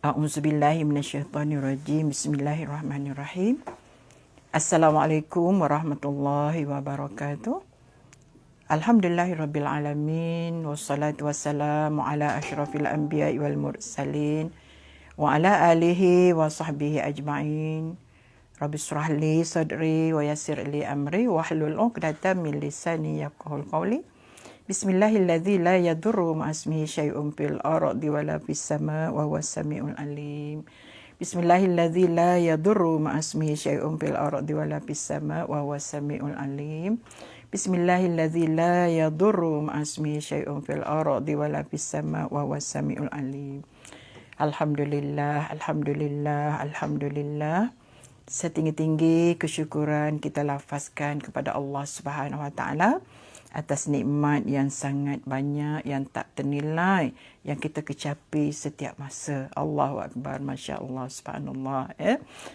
A'udzubillahi minasyaitonirrajim. Bismillahirrahmanirrahim. Assalamualaikum warahmatullahi wabarakatuh. Alhamdulillahirabbil alamin wassalatu wassalamu ala asyrafil anbiya'i wal mursalin wa ala alihi wa sahbihi ajma'in. Rabbi shrah li sadri wa yassir li amri wahlul 'uqdatam min lisani yafqahul qawli. Bismillahilladzi la yadurru ma'asmihi syai'un fil ardi wala fis sama' wa huwas samiul alim. Bismillahilladzi la yadurru ma'asmihi syai'un fil ardi wala fis sama' wa huwas samiul alim. Bismillahilladzi la yadurru ma'asmihi syai'un fil ardi wala fis sama' wa huwas samiul alim. Alhamdulillah, alhamdulillah, alhamdulillah. Setinggi-tinggi kesyukuran kita lafazkan kepada Allah Subhanahu wa taala atas nikmat yang sangat banyak, yang tak ternilai, yang kita kecapi setiap masa. Allahu Akbar, Masya Allah, Subhanallah.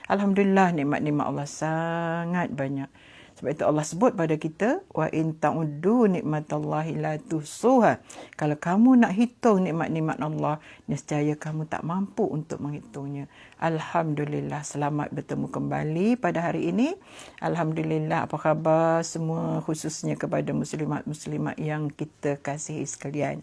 Alhamdulillah, nikmat-nikmat Allah sangat banyak. Sebab itu Allah sebut pada kita, wa in ta'uddu nikmatallahi la tuhsuha. Kalau kamu nak hitung nikmat-nikmat Allah, nescaya kamu tak mampu untuk menghitungnya. Alhamdulillah, selamat bertemu kembali pada hari ini. Alhamdulillah, apa khabar semua, khususnya kepada muslimat-muslimat yang kita kasihi sekalian.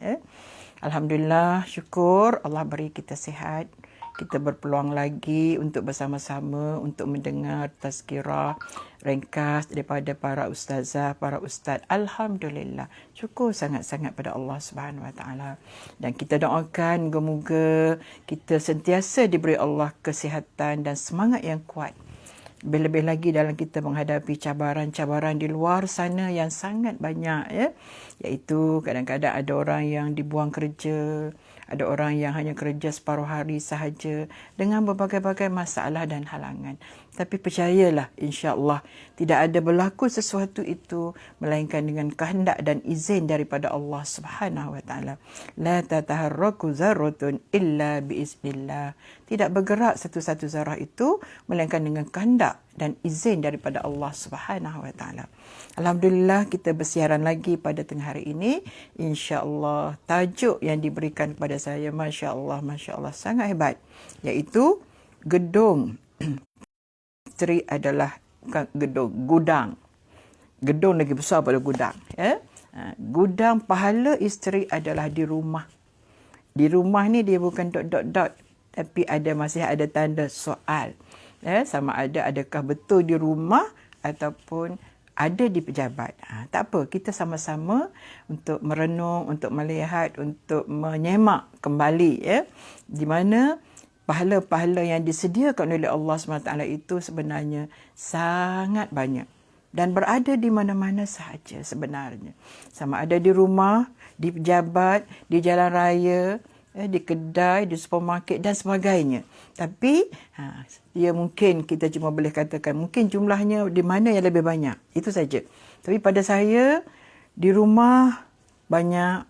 Alhamdulillah, syukur Allah beri kita sihat. Kita berpeluang lagi untuk bersama-sama untuk mendengar tazkirah ringkas daripada para ustazah, para ustaz. Alhamdulillah. Syukur sangat-sangat pada Allah Subhanahu Wa Taala. Dan kita doakan moga-moga kita sentiasa diberi Allah kesihatan dan semangat yang kuat. Lebih-lebih lagi dalam kita menghadapi cabaran-cabaran di luar sana yang sangat banyak, ya. Iaitu kadang-kadang ada orang yang dibuang kerja, ada orang yang hanya kerja separuh hari sahaja dengan berbagai-bagai masalah dan halangan. Tapi percayalah, insya-Allah tidak ada berlaku sesuatu itu melainkan dengan kehendak dan izin daripada Allah Subhanahu Wa Taala. La tataharraku zarratun illa biiznillah. Tidak bergerak satu-satu zarah itu melainkan dengan kehendak dan izin daripada Allah Subhanahu Wa Taala. Alhamdulillah, kita bersiaran lagi pada tengah hari ini. Insya-Allah tajuk yang diberikan kepada saya, masya-Allah, masya-Allah, sangat hebat, iaitu gedung isteri adalah bukan gedung, gudang. Gedung lagi besar pada gudang, ya. Gudang pahala isteri adalah di rumah. Di rumah ni dia bukan dot, tapi masih ada tanda soal. Sama ada adakah betul di rumah ataupun ada di pejabat. Tak apa, kita sama-sama untuk merenung, untuk melihat, untuk menyemak kembali, ya, di mana pahala-pahala yang disediakan oleh Allah SWT itu sebenarnya sangat banyak dan berada di mana-mana sahaja sebenarnya. Sama ada di rumah, di pejabat, di jalan raya, di kedai, di supermarket dan sebagainya. Tapi dia mungkin kita cuma boleh katakan mungkin jumlahnya di mana yang lebih banyak. Itu saja. Tapi pada saya, di rumah banyak,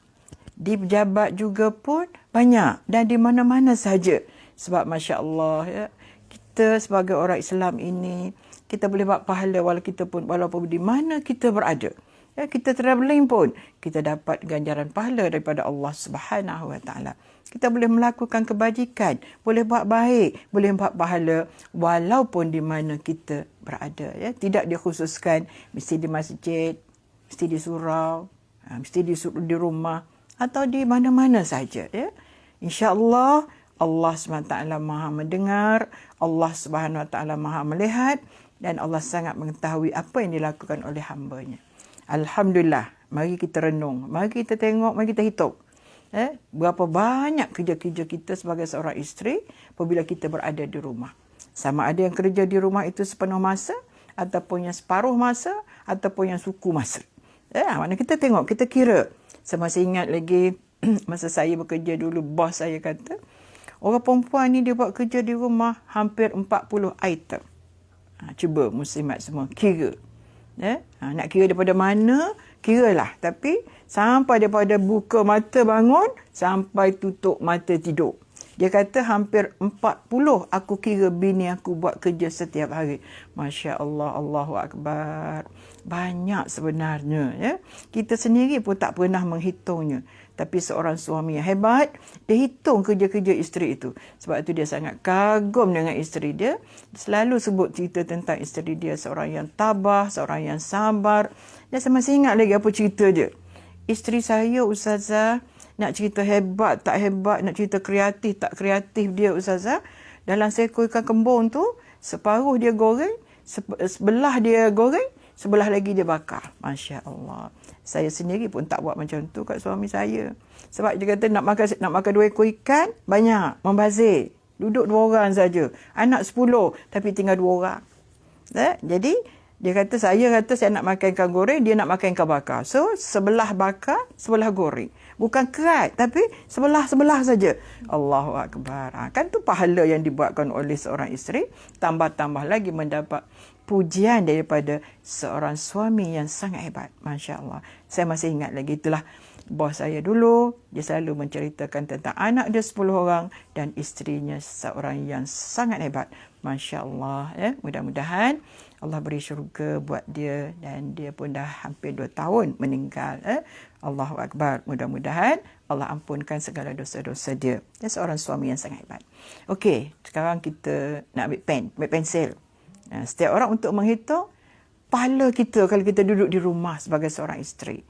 di pejabat juga pun banyak dan di mana-mana sahaja. Sebab Masya Allah, ya, kita sebagai orang Islam ini, kita boleh buat pahala walaupun di mana kita berada. Ya, kita travelling pun, kita dapat ganjaran pahala daripada Allah Subhanahu Wa Taala. Kita boleh melakukan kebajikan, boleh buat baik, boleh buat pahala walaupun di mana kita berada. Ya. Tidak dikhususkan mesti di masjid, mesti di surau, mesti di rumah atau di mana-mana saja. Ya. InsyaAllah, Allah SWT Maha mendengar, Allah SWT Maha melihat, dan Allah sangat mengetahui apa yang dilakukan oleh hamba-Nya. Alhamdulillah, mari kita renung, mari kita tengok, mari kita hitung. Berapa banyak kerja-kerja kita sebagai seorang isteri apabila kita berada di rumah. Sama ada yang kerja di rumah itu sepenuh masa, ataupun yang separuh masa, ataupun yang suku masa. Mana kita tengok, kita kira. Saya masih ingat lagi, masa saya bekerja dulu, bos saya kata, orang perempuan ni dia buat kerja di rumah hampir 40 item. Cuba muslimat semua kira. Nak kira daripada mana, kiralah. Tapi sampai daripada buka mata bangun, sampai tutup mata tidur. Dia kata hampir 40 aku kira bini aku buat kerja setiap hari. Masya Allah, Allahu Akbar. Banyak sebenarnya. Ya. Kita sendiri pun tak pernah menghitungnya. Tapi seorang suami yang hebat, dia hitung kerja-kerja isteri itu. Sebab itu dia sangat kagum dengan isteri dia. Selalu sebut cerita tentang isteri dia. Seorang yang tabah, seorang yang sabar. Dan saya masih ingat lagi apa cerita dia. Isteri saya, Ustazah, nak cerita hebat, tak hebat, nak cerita kreatif, tak kreatif dia, Ustazah. Dalam seekor ikan kembung tu, separuh dia goreng, sebelah dia goreng, sebelah lagi dia bakar. Masya Allah. Saya sendiri pun tak buat macam tu kat suami saya. Sebab dia kata nak makan 2 ekor ikan, banyak, membazir. Duduk 2 orang saja. Anak 10, tapi tinggal 2 orang. Jadi, dia kata saya nak makan ikan goreng, dia nak makan ikan bakar. So, sebelah bakar, sebelah goreng. Bukan kerat, tapi sebelah-sebelah saja. Allahu Akbar. Kan tu pahala yang dibuatkan oleh seorang isteri. Tambah-tambah lagi mendapat pujian daripada seorang suami yang sangat hebat. Masya Allah. Saya masih ingat lagi, itulah bos saya dulu. Dia selalu menceritakan tentang anak dia 10 orang dan isterinya seorang yang sangat hebat. Masya Allah. Mudah-mudahan Allah beri syurga buat dia dan dia pun dah hampir 2 tahun meninggal. Allahu Akbar. Mudah-mudahan Allah ampunkan segala dosa-dosa dia. Dia seorang suami yang sangat hebat. Okey, sekarang kita nak ambil pensel. Setiap orang untuk menghitung pahala kita kalau kita duduk di rumah sebagai seorang isteri.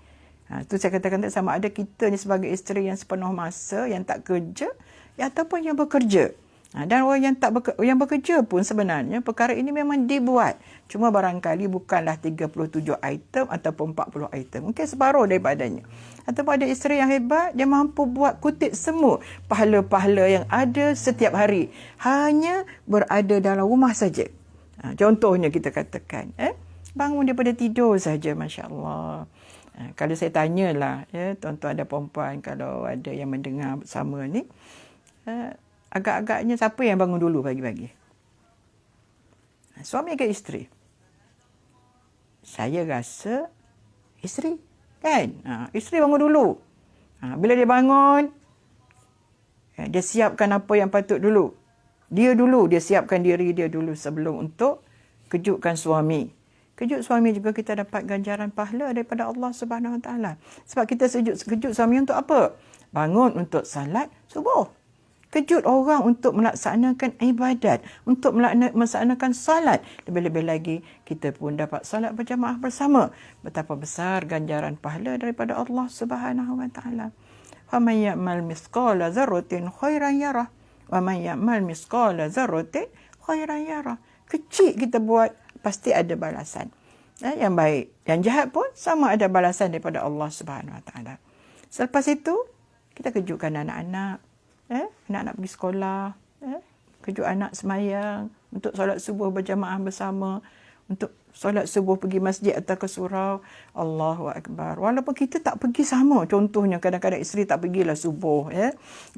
Itu saya katakan sama ada kita ni sebagai isteri yang sepenuh masa, yang tak kerja, ataupun yang bekerja. Dan orang yang bekerja pun sebenarnya perkara ini memang dibuat. Cuma barangkali bukanlah 37 item ataupun 40 item. Mungkin separuh daripadanya. Ataupun ada isteri yang hebat, dia mampu buat kutip semua pahala-pahala yang ada setiap hari. Hanya berada dalam rumah saja. Contohnya kita katakan, bangun daripada tidur saja, Masya Allah. Kalau saya tanyalah, tuan-tuan dan perempuan, kalau ada yang mendengar bersama ni, agak-agaknya siapa yang bangun dulu pagi-pagi? Suami ke isteri? Saya rasa isteri, kan? Isteri bangun dulu. Bila dia bangun, dia siapkan apa yang patut dulu. Dia siapkan diri dia dulu sebelum untuk kejutkan suami. Kejut suami juga kita dapat ganjaran pahala daripada Allah Subhanahu Wa Taala. Sebab kita kejut suami untuk apa? Bangun untuk salat subuh. Kejut orang untuk melaksanakan ibadat, untuk melaksanakan salat. Lebih-lebih lagi, kita pun dapat salat berjamaah bersama. Betapa besar ganjaran pahala daripada Allah Subhanahu Wa Taala. فَمَنْ يَعْمَلْ مِثْقَالَ ذَرَّةٍ خَيْرًا يَرَهُ وَمَنْ يَعْمَلْ مِثْقَالَ ذَرَّةٍ خَيْرًا يَرَهُ. Kecil kita buat, pasti ada balasan. Yang baik, yang jahat pun sama ada balasan daripada Allah Subhanahu Wa Taala. Selepas itu, kita kejutkan anak-anak. Anak-anak pergi sekolah. Kejut anak semayang. Untuk solat subuh berjamaah bersama. Untuk solat subuh pergi masjid atau ke surau. Allahu Akbar. Walaupun kita tak pergi sama. Contohnya kadang-kadang isteri tak pergilah subuh.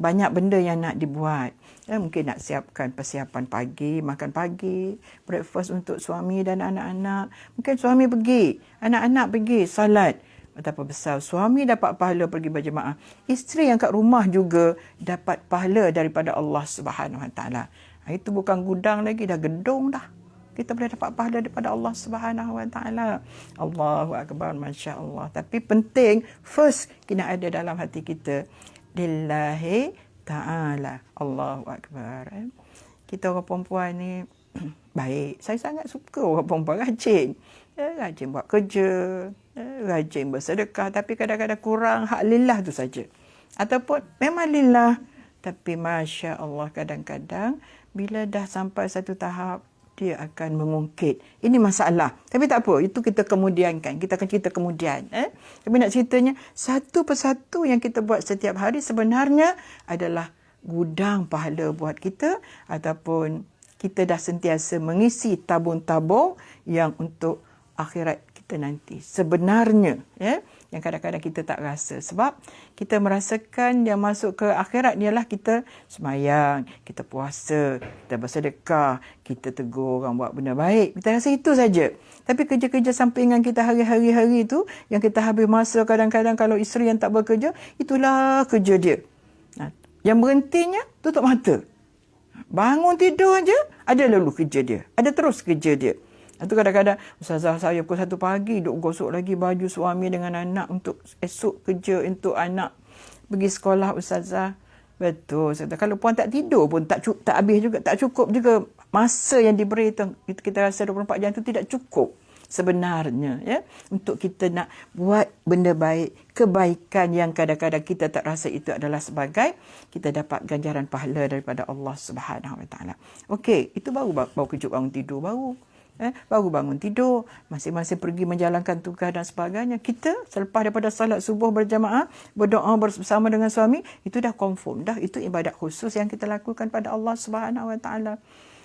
Banyak benda yang nak dibuat. Mungkin nak siapkan persiapan pagi, makan pagi, breakfast untuk suami dan anak-anak. Mungkin suami pergi, anak-anak pergi salat. Betapa besar suami dapat pahala pergi berjemaah. Isteri yang kat rumah juga dapat pahala daripada Allah Subhanahu Wa Taala. Itu bukan gudang lagi, dah gedung dah. Kita boleh dapat pahala daripada Allah Subhanahu Wa Taala. Allahu Akbar, Masya Allah. Tapi penting, first, kena ada dalam hati kita. Lillahi Ta'ala. Allahu Akbar. Kita orang perempuan ni baik. Saya sangat suka orang perempuan rajin. Rajin buat kerja. Rajin bersedekah. Tapi kadang-kadang kurang hak lillah tu saja. Ataupun memang lillah. Tapi Masya Allah kadang-kadang bila dah sampai satu tahap, dia akan mengungkit. Ini masalah. Tapi tak apa. Itu kita kemudiankan. Kita akan cerita kemudian. Tapi nak ceritanya, satu persatu yang kita buat setiap hari sebenarnya adalah gudang pahala buat kita. Ataupun kita dah sentiasa mengisi tabung-tabung yang untuk akhirat kita nanti. Sebenarnya, yang kadang-kadang kita tak rasa. Sebab kita merasakan yang masuk ke akhirat ni ialah kita semayang, kita puasa, kita bersedekah, kita tegur orang buat benda baik. Kita rasa itu saja. Tapi kerja-kerja sampingan kita hari-hari tu, yang kita habis masa kadang-kadang kalau isteri yang tak bekerja, itulah kerja dia. Yang berhentinya tutup mata. Bangun tidur aja, ada lalu kerja dia. Ada terus kerja dia. Itu kadang-kadang, ustazah saya pukul 1 pagi duk gosok lagi baju suami dengan anak untuk esok kerja untuk anak pergi sekolah ustazah. Betul. Ustazah. Kalau puan tak tidur pun tak habis juga, tak cukup juga. Masa yang diberi itu, kita rasa 24 jam itu tidak cukup sebenarnya, ya, untuk kita nak buat benda baik, kebaikan yang kadang-kadang kita tak rasa itu adalah sebagai kita dapat ganjaran pahala daripada Allah Subhanahu Wa Taala. Okey, itu baru kejut bangun tidur baru bangun tidur, masing-masing pergi menjalankan tugas dan sebagainya. Kita selepas daripada salat subuh berjamaah, berdoa bersama dengan suami, itu dah confirm dah, itu ibadat khusus yang kita lakukan pada Allah Subhanahu Wa Taala.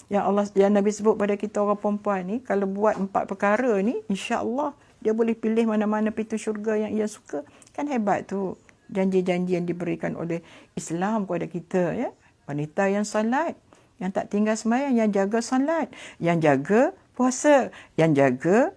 Yang Nabi sebut pada kita orang perempuan ni, kalau buat 4 perkara ni, insya-Allah dia boleh pilih mana-mana pintu syurga yang ia suka. Kan hebat tu janji-janji yang diberikan oleh Islam kepada kita, ya. Wanita yang salat, yang tak tinggal sembahyang, yang jaga salat, yang jaga puasa, yang jaga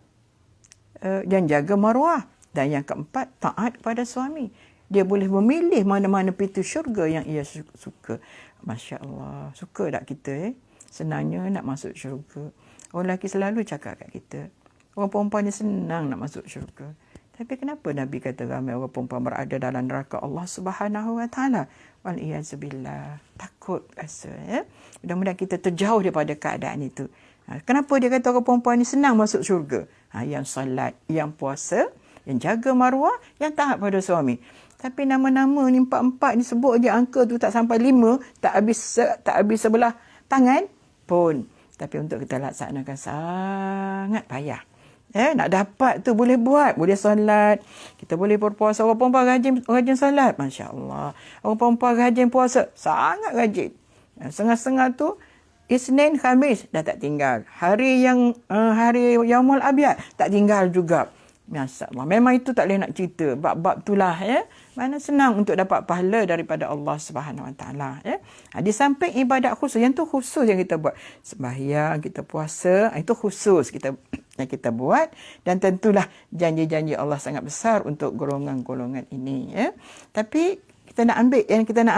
maruah, dan yang keempat taat kepada suami. Dia boleh memilih mana-mana pintu syurga yang ia suka. Masya-Allah, suka tak kita senangnya nak masuk syurga. Orang lelaki selalu cakap kat kita, orang perempuan ni senang nak masuk syurga. Tapi kenapa Nabi kata ramai orang perempuan berada dalam neraka Allah Subhanahu Wa Taala? Wal-iyazubillah. Takut rasa, ya. Mudah-mudahan kita terjauh daripada keadaan itu. Kenapa dia kata orang perempuan ni senang masuk syurga? Yang salat, yang puasa, yang jaga maruah, yang taat pada suami. Tapi nama-nama ni 4 ni sebut je angka tu tak sampai 5, tak habis sebelah tangan pun. Tapi untuk kita laksanakan sangat payah. Nak dapat tu boleh buat, boleh solat, kita boleh berpuasa. Orang perempuan rajin solat, masya-Allah. Orang perempuan rajin puasa, sangat rajin. Setengah-setengah tu Isnin, Khamis dah tak tinggal. Hari Yaumul Abyad tak tinggal juga. Masya-Allah. Memang itu tak boleh nak cerita. Bab-bab itulah, ya. Mana senang untuk dapat pahala daripada Allah Subhanahu Wa Taala, ya. Di samping ibadat khusus, yang tu khusus yang kita buat. Sembahyang, kita puasa, itu khusus yang kita buat, dan tentulah janji-janji Allah sangat besar untuk golongan-golongan ini, ya. Tapi kita nak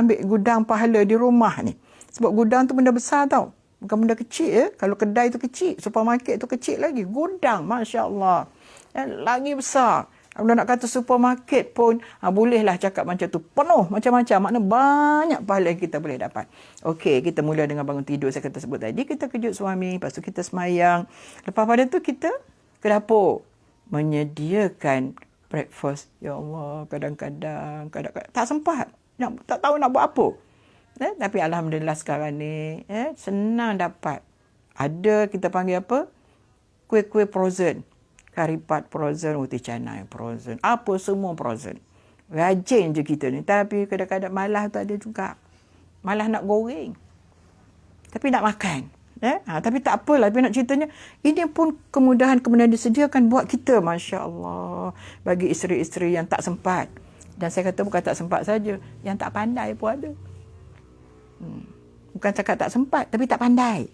ambil gudang pahala di rumah ni. Sebab gudang tu benda besar tau. Bukan benda kecil, ya. Kalau kedai tu kecil, supermarket tu kecil lagi. Gudang, masya-Allah. Lagi besar. Kalau nak kata supermarket pun, bolehlah cakap macam tu. Penuh macam-macam. Makna banyak pahala yang kita boleh dapat. Okey, kita mula dengan bangun tidur. Saya kata sebut tadi, kita kejut suami. Lepas tu kita semayang. Lepas pada tu kita ke dapur. Menyediakan breakfast. Ya Allah, kadang-kadang tak sempat. Tak tahu nak buat apa. Tapi Alhamdulillah sekarang ni, senang dapat. Ada, kita panggil apa? Kuih-kuih frozen. Karipat frozen, roti canai frozen, apa semua frozen. Rajin je kita ni. Tapi kadang-kadang malas tu ada juga. Malas nak goreng. Tapi nak makan. Tapi tak apalah. Tapi nak ceritanya, ini pun kemudahan-kemudahan disediakan buat kita. Masya Allah. Bagi isteri-isteri yang tak sempat. Dan saya kata bukan tak sempat saja. Yang tak pandai pun ada. Bukan cakap tak sempat, tapi tak pandai.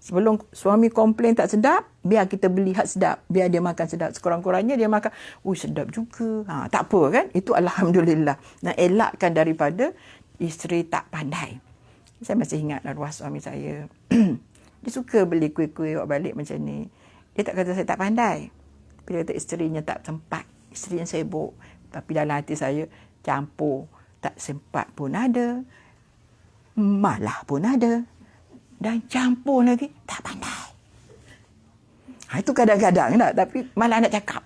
Sebelum suami komplain tak sedap, biar kita beli hak sedap. Biar dia makan sedap. Sekurang-kurangnya dia makan, sedap juga. Tak apa kan? Itu Alhamdulillah. Nak elakkan daripada isteri tak pandai. Saya masih ingat arwah suami saya. Dia suka beli kuih-kuih awak balik macam ni. Dia tak kata saya tak pandai. Tapi dia kata isterinya tak sempat. Isterinya sibuk. Tapi dalam hati saya, campur. Tak sempat pun ada. Malah pun ada. Dan campur lagi, tak pandai. Itu kadang-kadang tak, tapi malah nak cakap.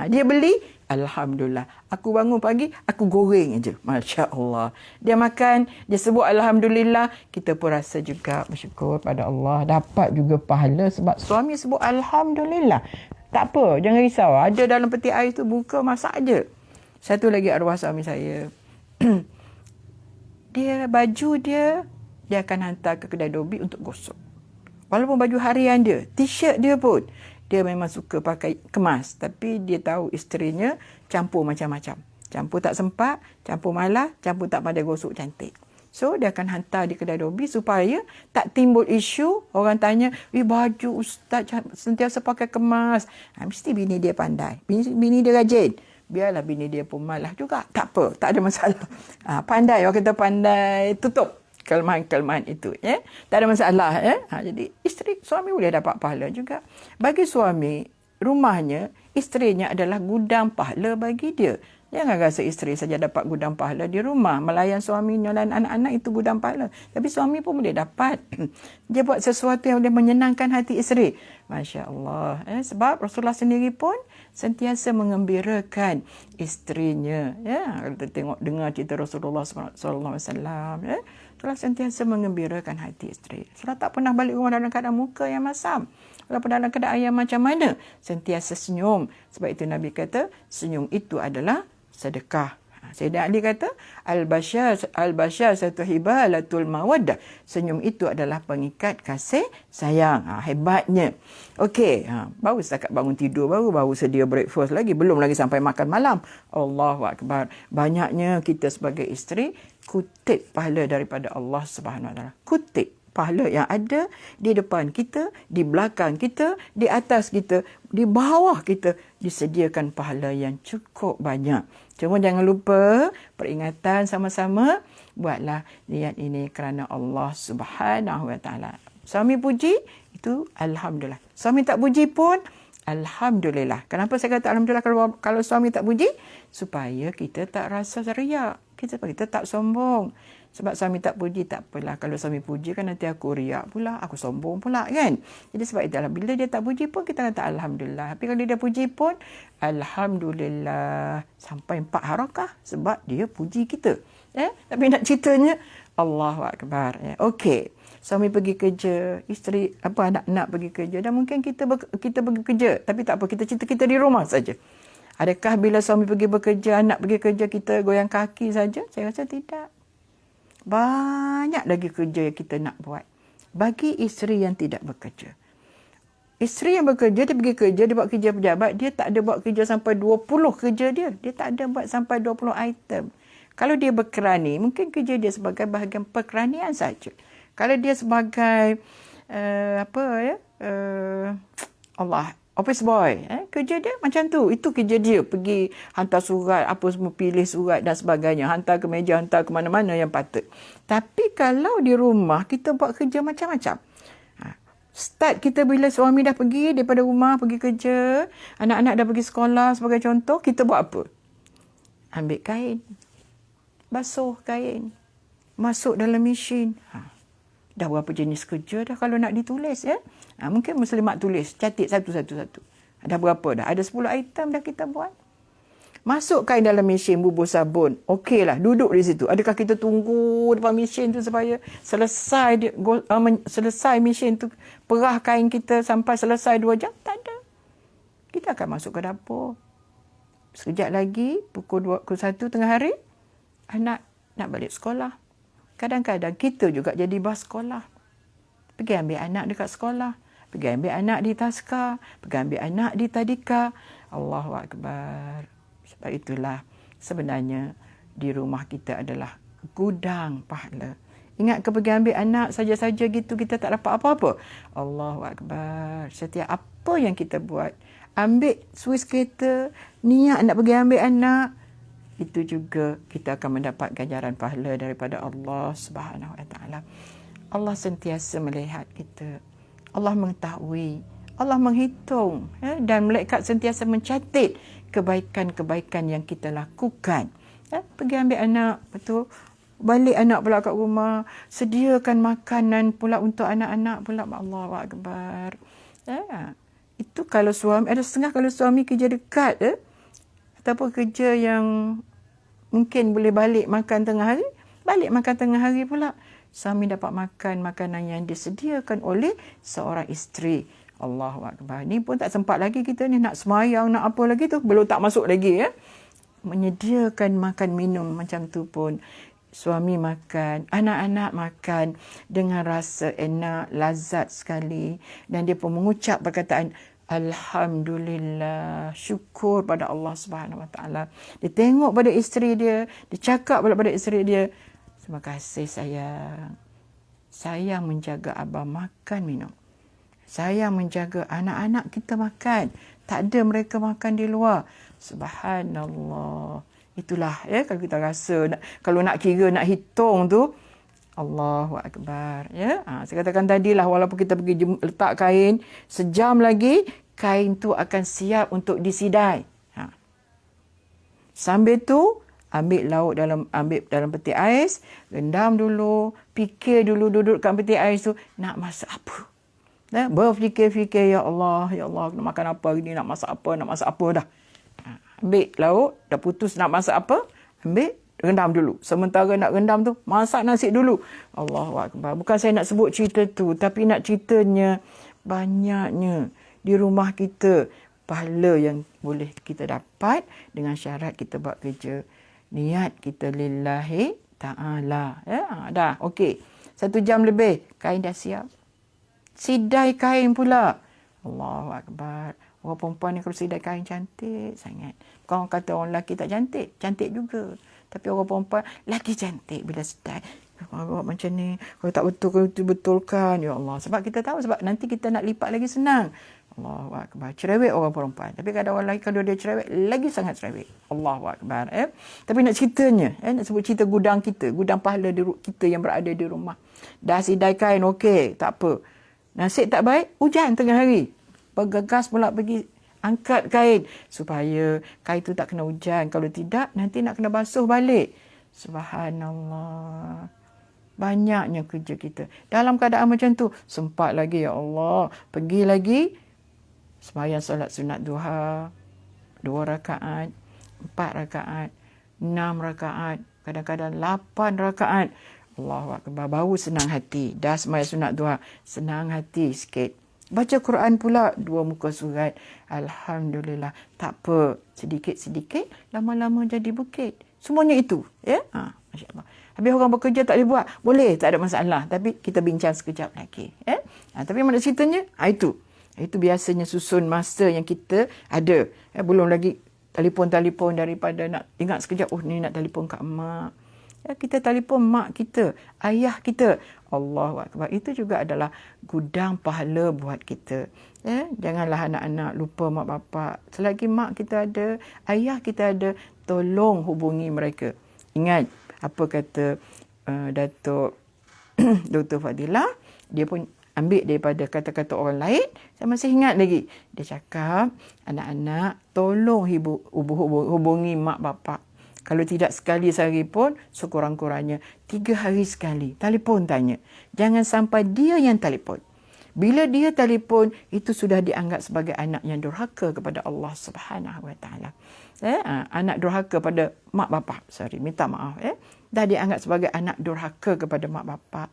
Dia beli, Alhamdulillah. Aku bangun pagi, aku goreng aja. Masya Allah. Dia makan, dia sebut Alhamdulillah. Kita pun rasa juga bersyukur pada Allah. Dapat juga pahala sebab suami sebut Alhamdulillah. Tak apa, jangan risau. Ada dalam peti ais tu, buka masak aja. Satu lagi arwah suami saya. Baju dia akan hantar ke kedai dobi untuk gosok. Walaupun baju harian dia, t-shirt dia pun, dia memang suka pakai kemas. Tapi dia tahu isterinya campur macam-macam. Campur tak sempat, campur malas, campur tak pandai gosok cantik. So, dia akan hantar di kedai dobi supaya tak timbul isu. Orang tanya, baju ustaz sentiasa pakai kemas. Mesti bini dia pandai. Bini dia rajin. biarlah bini dia pun malas juga. Tak apa, tak ada masalah. Pandai, orang kata pandai tutup kelemahan-kelemahan itu. Tak ada masalah. Jadi suami boleh dapat pahala juga. Bagi suami, rumahnya, isterinya adalah gudang pahala bagi dia. Jangan rasa isteri saja dapat gudang pahala di rumah. Melayan suaminya dan anak-anak itu gudang pahala. Tapi suami pun boleh dapat. Dia buat sesuatu yang boleh menyenangkan hati isteri. Masya Allah. Sebab Rasulullah sendiri pun sentiasa mengembirakan isterinya. Kalau kita dengar cerita Rasulullah SAW. Rasulullah sentiasa mengembirakan hati isteri. Rasulullah tak pernah balik rumah dalam keadaan muka yang masam. Walaupun dalam keadaan yang macam mana, sentiasa senyum. Sebab itu Nabi kata, senyum itu adalah sedekah. Sayyidina Ali kata, Al-Bashar satu hibalatul mawaddah. Senyum itu adalah pengikat kasih sayang. Hebatnya. Okey, baru setakat bangun tidur, baru sedia breakfast lagi. Belum lagi sampai makan malam. Allahu Akbar. Banyaknya kita sebagai isteri, kutip pahala daripada Allah Subhanahu Wa Taala. Kutip pahala yang ada di depan kita, di belakang kita, di atas kita, di bawah kita, disediakan pahala yang cukup banyak. Cuma jangan lupa peringatan sama-sama, buatlah niat ini kerana Allah Subhanahu Wa Taala. Suami puji, itu alhamdulillah. Suami tak puji pun alhamdulillah. Kenapa saya kata alhamdulillah kalau suami tak puji? Supaya kita tak rasa riak. Kita tak sombong. Sebab suami tak puji, tak apalah. Kalau suami puji kan nanti aku riak pula, aku sombong pula kan. Jadi sebab itulah, bila dia tak puji pun kita kata alhamdulillah. Tapi kalau dia puji pun alhamdulillah. Sampai 4 harakah sebab dia puji kita. Tapi nak ceritanya, Allahu Akbar. Okey. Suami pergi kerja, isteri anak-anak pergi kerja, dan mungkin kita pergi kerja, tapi tak apa, kita cerita kita di rumah saja. Adakah bila suami pergi bekerja, anak pergi kerja, kita goyang kaki saja? Saya rasa tidak. Banyak lagi kerja yang kita nak buat. Bagi isteri yang tidak bekerja. Isteri yang bekerja, dia pergi kerja, dia buat kerja pejabat, dia tak ada buat kerja sampai 20 kerja dia. Dia tak ada buat sampai 20 item. Kalau dia berkerani, mungkin kerja dia sebagai bahagian perkeranian saja. Kalau dia sebagai office boy, kerja dia macam tu. Itu kerja dia. Pergi hantar surat, apa semua, pilih surat dan sebagainya. Hantar ke meja, hantar ke mana-mana yang patut. Tapi kalau di rumah, kita buat kerja macam-macam. Start kita bila suami dah pergi daripada rumah, pergi kerja. Anak-anak dah pergi sekolah sebagai contoh. Kita buat apa? Ambil kain. Basuh kain. Masuk dalam mesin. Dah berapa jenis kerja dah kalau nak ditulis mungkin muslimat tulis, catik satu-satu. Dah berapa dah? Ada 10 item dah kita buat. Masuk kain dalam mesin, bubur sabun. Okeylah, duduk di situ. Adakah kita tunggu depan mesin tu supaya selesai mesin tu, perah kain kita sampai selesai 2 jam? Tak ada. Kita akan masuk ke dapur. Sekejap lagi, pukul 1 tengah hari, anak nak balik sekolah. Kadang-kadang kita juga jadi bas sekolah. Pergi ambil anak dekat sekolah. Pergi ambil anak di taska. Pergi ambil anak di tadika. Allahu Akbar. Sebab itulah sebenarnya di rumah kita adalah gudang pahala. Ingat ke pergi ambil anak saja-saja gitu kita tak dapat apa-apa? Allahu Akbar. Setiap apa yang kita buat. Ambil suis kereta. Niat nak pergi ambil anak. Itu juga kita akan mendapat ganjaran pahala daripada Allah Subhanahu Wa Taala. Allah sentiasa melihat kita. Allah mengetahui. Allah menghitung. Dan malaikat sentiasa mencatat kebaikan-kebaikan yang kita lakukan. Pergi ambil anak, betul. Balik anak pula kat rumah. Sediakan makanan pula untuk anak-anak pula. Allahu Akbar. Itu kalau suami, ada setengah kalau suami kerja dekat. Ataupun kerja yang mungkin boleh balik makan tengah hari, balik makan tengah hari pula. Suami dapat makan makanan yang disediakan oleh seorang isteri. Allahu Akbar. Ni pun tak sempat lagi kita ni nak semayang, nak apa lagi tu. Belum tak masuk lagi Menyediakan makan minum macam tu pun. Suami makan, anak-anak makan dengan rasa enak, lazat sekali. Dan dia pun mengucap perkataan Alhamdulillah, syukur pada Allah Subhanahu Wa Taala. Dia tengok pada isteri dia, dia cakap pada isteri dia, terima kasih sayang. Sayang menjaga abang makan minum. Sayang menjaga anak-anak kita makan. Tak ada mereka makan di luar. Subhanallah. Itulah kalau kita rasa kalau nak kira, nak hitung tu, Allahu Akbar. Saya katakan tadilah, walaupun kita pergi letak kain, sejam lagi kain tu akan siap untuk disidai. Sambil tu ambil dalam peti ais, rendam dulu, fikir dulu duduk kat peti ais tu nak masak apa. Berfikir-fikir, ya Allah, nak makan apa hari ni, nak masak apa dah. Ambil lauk, dah putus nak masak apa, ambil rendam dulu. Sementara nak rendam tu, masak nasi dulu. Allahu Akbar. Bukan saya nak sebut cerita tu, tapi nak ceritanya banyaknya di rumah kita pahala yang boleh kita dapat dengan syarat kita buat kerja. Niat kita lillahi ta'ala. Dah, okey. 1 jam lebih, kain dah siap. Sidai kain pula. Allahu Akbar. Orang perempuan ni kalau sidai kain cantik sangat. Bukan orang kata orang lelaki tak cantik. Cantik juga. Tapi orang perempuan, lelaki cantik bila sidai. Buat macam ni. Kalau tak betul, kalau betulkan. Ya Allah. Sebab kita tahu, sebab nanti kita nak lipat lagi senang. Allahu Akbar. Cerewet orang perempuan. Tapi kadang orang lelaki kalau dia cerewet, lagi sangat cerewet. Allahu Akbar. Tapi nak ceritanya, nak sebut cerita gudang kita. Gudang pahala kita yang berada di rumah. Dah sidai kain, okey. Tak apa. Nasib tak baik, hujan tengah hari. Bergegas pula pergi angkat kain supaya kain tu tak kena hujan. Kalau tidak, nanti nak kena basuh balik. Subhanallah. Banyaknya kerja kita. Dalam keadaan macam tu, sempat lagi, ya Allah. Pergi lagi, sembahyang solat sunat duha, 2 rakaat, 4 rakaat, 6 rakaat, kadang-kadang 8 rakaat. Allahu Akbar. Baru senang hati. Dah sembahyang sunat duha, senang hati sikit. Baca Quran pula 2 muka surat. Alhamdulillah. Tak apa. Sedikit-sedikit, lama-lama jadi bukit. Semuanya itu. Masya Allah. Habis orang bekerja tak boleh buat. Boleh, tak ada masalah. Tapi kita bincang sekejap lagi. Tapi mana ceritanya? Itu. Itu biasanya susun masa yang kita ada. Belum lagi telefon-telefon daripada nak ingat sekejap. Oh, ni nak telefon kat mak. Kita telefon mak kita, ayah kita. Allahu Akbar. Itu juga adalah gudang pahala buat kita. Janganlah anak-anak lupa mak bapak. Selagi mak kita ada, ayah kita ada, tolong hubungi mereka. Ingat apa kata Datuk Dr. Fadilah, dia pun ambil daripada kata-kata orang lain. Saya masih ingat lagi. Dia cakap, anak-anak tolong hubungi mak bapak. Kalau tidak sekali sehari pun, sekurang-kurangnya 3 hari sekali. Telefon tanya. Jangan sampai dia yang telefon. Bila dia telefon, itu sudah dianggap sebagai anak yang durhaka kepada Allah Subhanahu Wa Taala. Anak durhaka pada mak bapak. Minta maaf. Dah dianggap sebagai anak durhaka kepada mak bapak.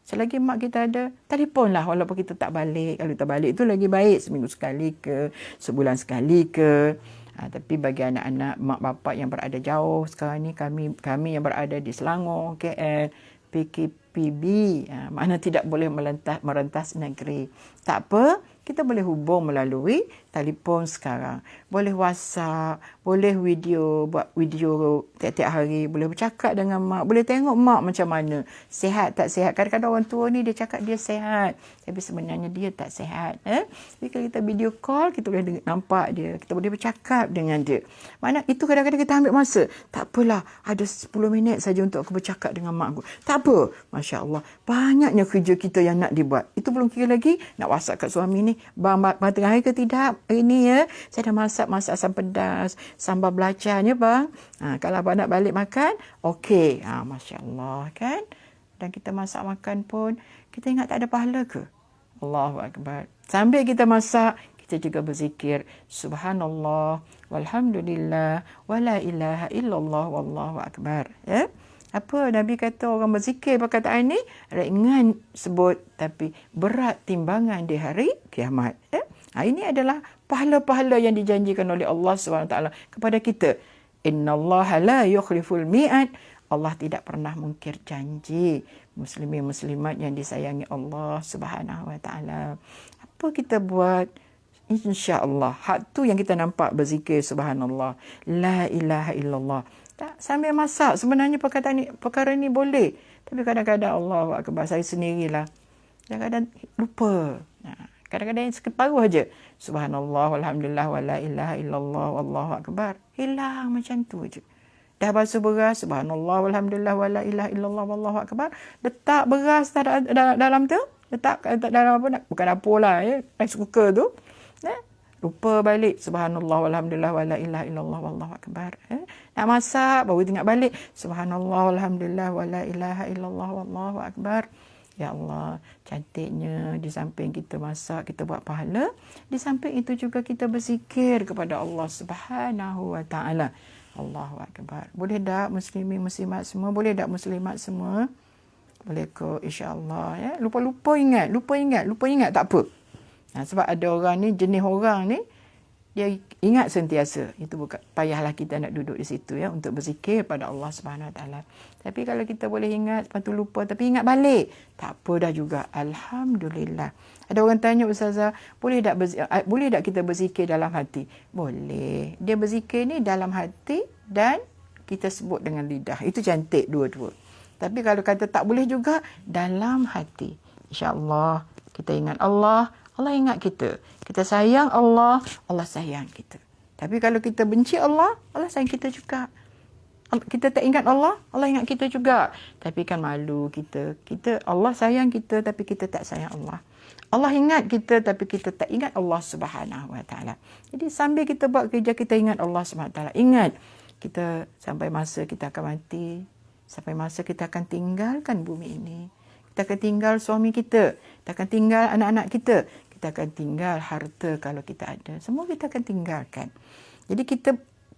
Selagi mak kita ada, telefonlah walaupun kita tak balik. Kalau tak balik itu lagi baik. Seminggu sekali ke, sebulan sekali ke. Tapi bagi anak-anak mak bapak yang berada jauh sekarang ni, kami yang berada di Selangor, KL, PKPB, mana tidak boleh merentas negeri. Tak apa, kita boleh hubung melalui telefon sekarang. Boleh WhatsApp, boleh buat video tiap-tiap hari, boleh bercakap dengan mak, boleh tengok mak macam mana, sihat tak sihat. Kadang-kadang orang tua ni dia cakap dia sihat, tapi sebenarnya dia tak sihat. Tapi kalau kita video call, kita boleh nampak dia, kita boleh bercakap dengan dia. Mana itu kadang-kadang kita ambil masa. Tak apalah, ada 10 minit saja untuk aku bercakap dengan mak aku. Tak apa. Masya Allah, banyaknya kerja kita yang nak dibuat. Itu belum kira lagi nak WhatsApp kat suami ni, bang tengah hari ke tidak? Hari ni saya dah masak asam pedas, sambal belacannya bang. Kalau abang nak balik makan, okey. Masya Allah kan. Dan kita masak makan pun, kita ingat tak ada pahala ke? Allahu Akbar. Sambil kita masak, kita juga berzikir. Subhanallah, walhamdulillah, wala ilaha illallah, wallahu akbar. Apa Nabi kata orang berzikir perkataan ni ringan sebut tapi berat timbangan di hari kiamat. Ini adalah pahala-pahala yang dijanjikan oleh Allah SWT kepada kita. Innallaha la yukhliful mi'ad. Allah tidak pernah mungkir janji. Muslimin muslimat yang disayangi Allah Subhanahu Wa Taala. Apa kita buat? InsyaAllah. Hak tu yang kita nampak berzikir subhanallah. La ilaha illallah. Tak, sambil masak sebenarnya perkara ni boleh. Tapi kadang-kadang Allahu Akbar, saya sendirilah. Kadang-kadang lupa. Kadang-kadang yang separuh aja. Subhanallah, walhamdulillah, wala ilaha illallah, wallahu akbar. Hilang macam tu aja. Dah basuh beras, subhanallah, walhamdulillah, wala ilaha illallah, wallahu akbar. Letak beras dalam tu. Letak dalam apa? Bukan dapur lah, ya. Rice cooker tu. Lupa balik. Subhanallah, walhamdulillah, wala ilaha illallah, wallahu akbar. Nak masak, baru ingat balik. Subhanallah, walhamdulillah, wala ilaha illallah, wallahu akbar. Ya Allah, cantiknya di samping kita masak, kita buat pahala. Di samping itu juga kita berzikir kepada Allah Subhanahu wa ta'ala. Allahu akbar. Boleh tak muslimin muslimat semua? Boleh tak muslimat semua? Boleh ke? InsyaAllah. Ya? Lupa ingat tak apa. Sebab ada orang ni, jenis orang ni, dia ingat sentiasa. Itu bukan payahlah kita nak duduk di situ ya untuk berzikir pada Allah Subhanahu Wa Taala. Tapi kalau kita boleh ingat, lepas tu lupa tapi ingat balik, tak apa dah juga. Alhamdulillah. Ada orang tanya, Ustazah, boleh tak kita berzikir dalam hati? Boleh. Dia berzikir ni dalam hati dan kita sebut dengan lidah. Itu cantik dua-dua. Tapi kalau kata tak boleh juga, dalam hati. InsyaAllah kita ingat Allah, Allah ingat kita. Kita sayang Allah, Allah sayang kita. Tapi kalau kita benci Allah, Allah sayang kita juga. Kita tak ingat Allah, Allah ingat kita juga. Tapi kan malu kita. Allah sayang kita tapi kita tak sayang Allah. Allah ingat kita tapi kita tak ingat Allah Subhanahu Wa Taala. Jadi sambil kita buat kerja, kita ingat Allah Subhanahu Wa Taala. Ingat, kita sampai masa kita akan mati, sampai masa kita akan tinggalkan bumi ini. Kita akan tinggal suami kita, kita akan tinggal anak-anak kita, kita akan tinggal harta kalau kita ada. Semua kita akan tinggalkan. Jadi kita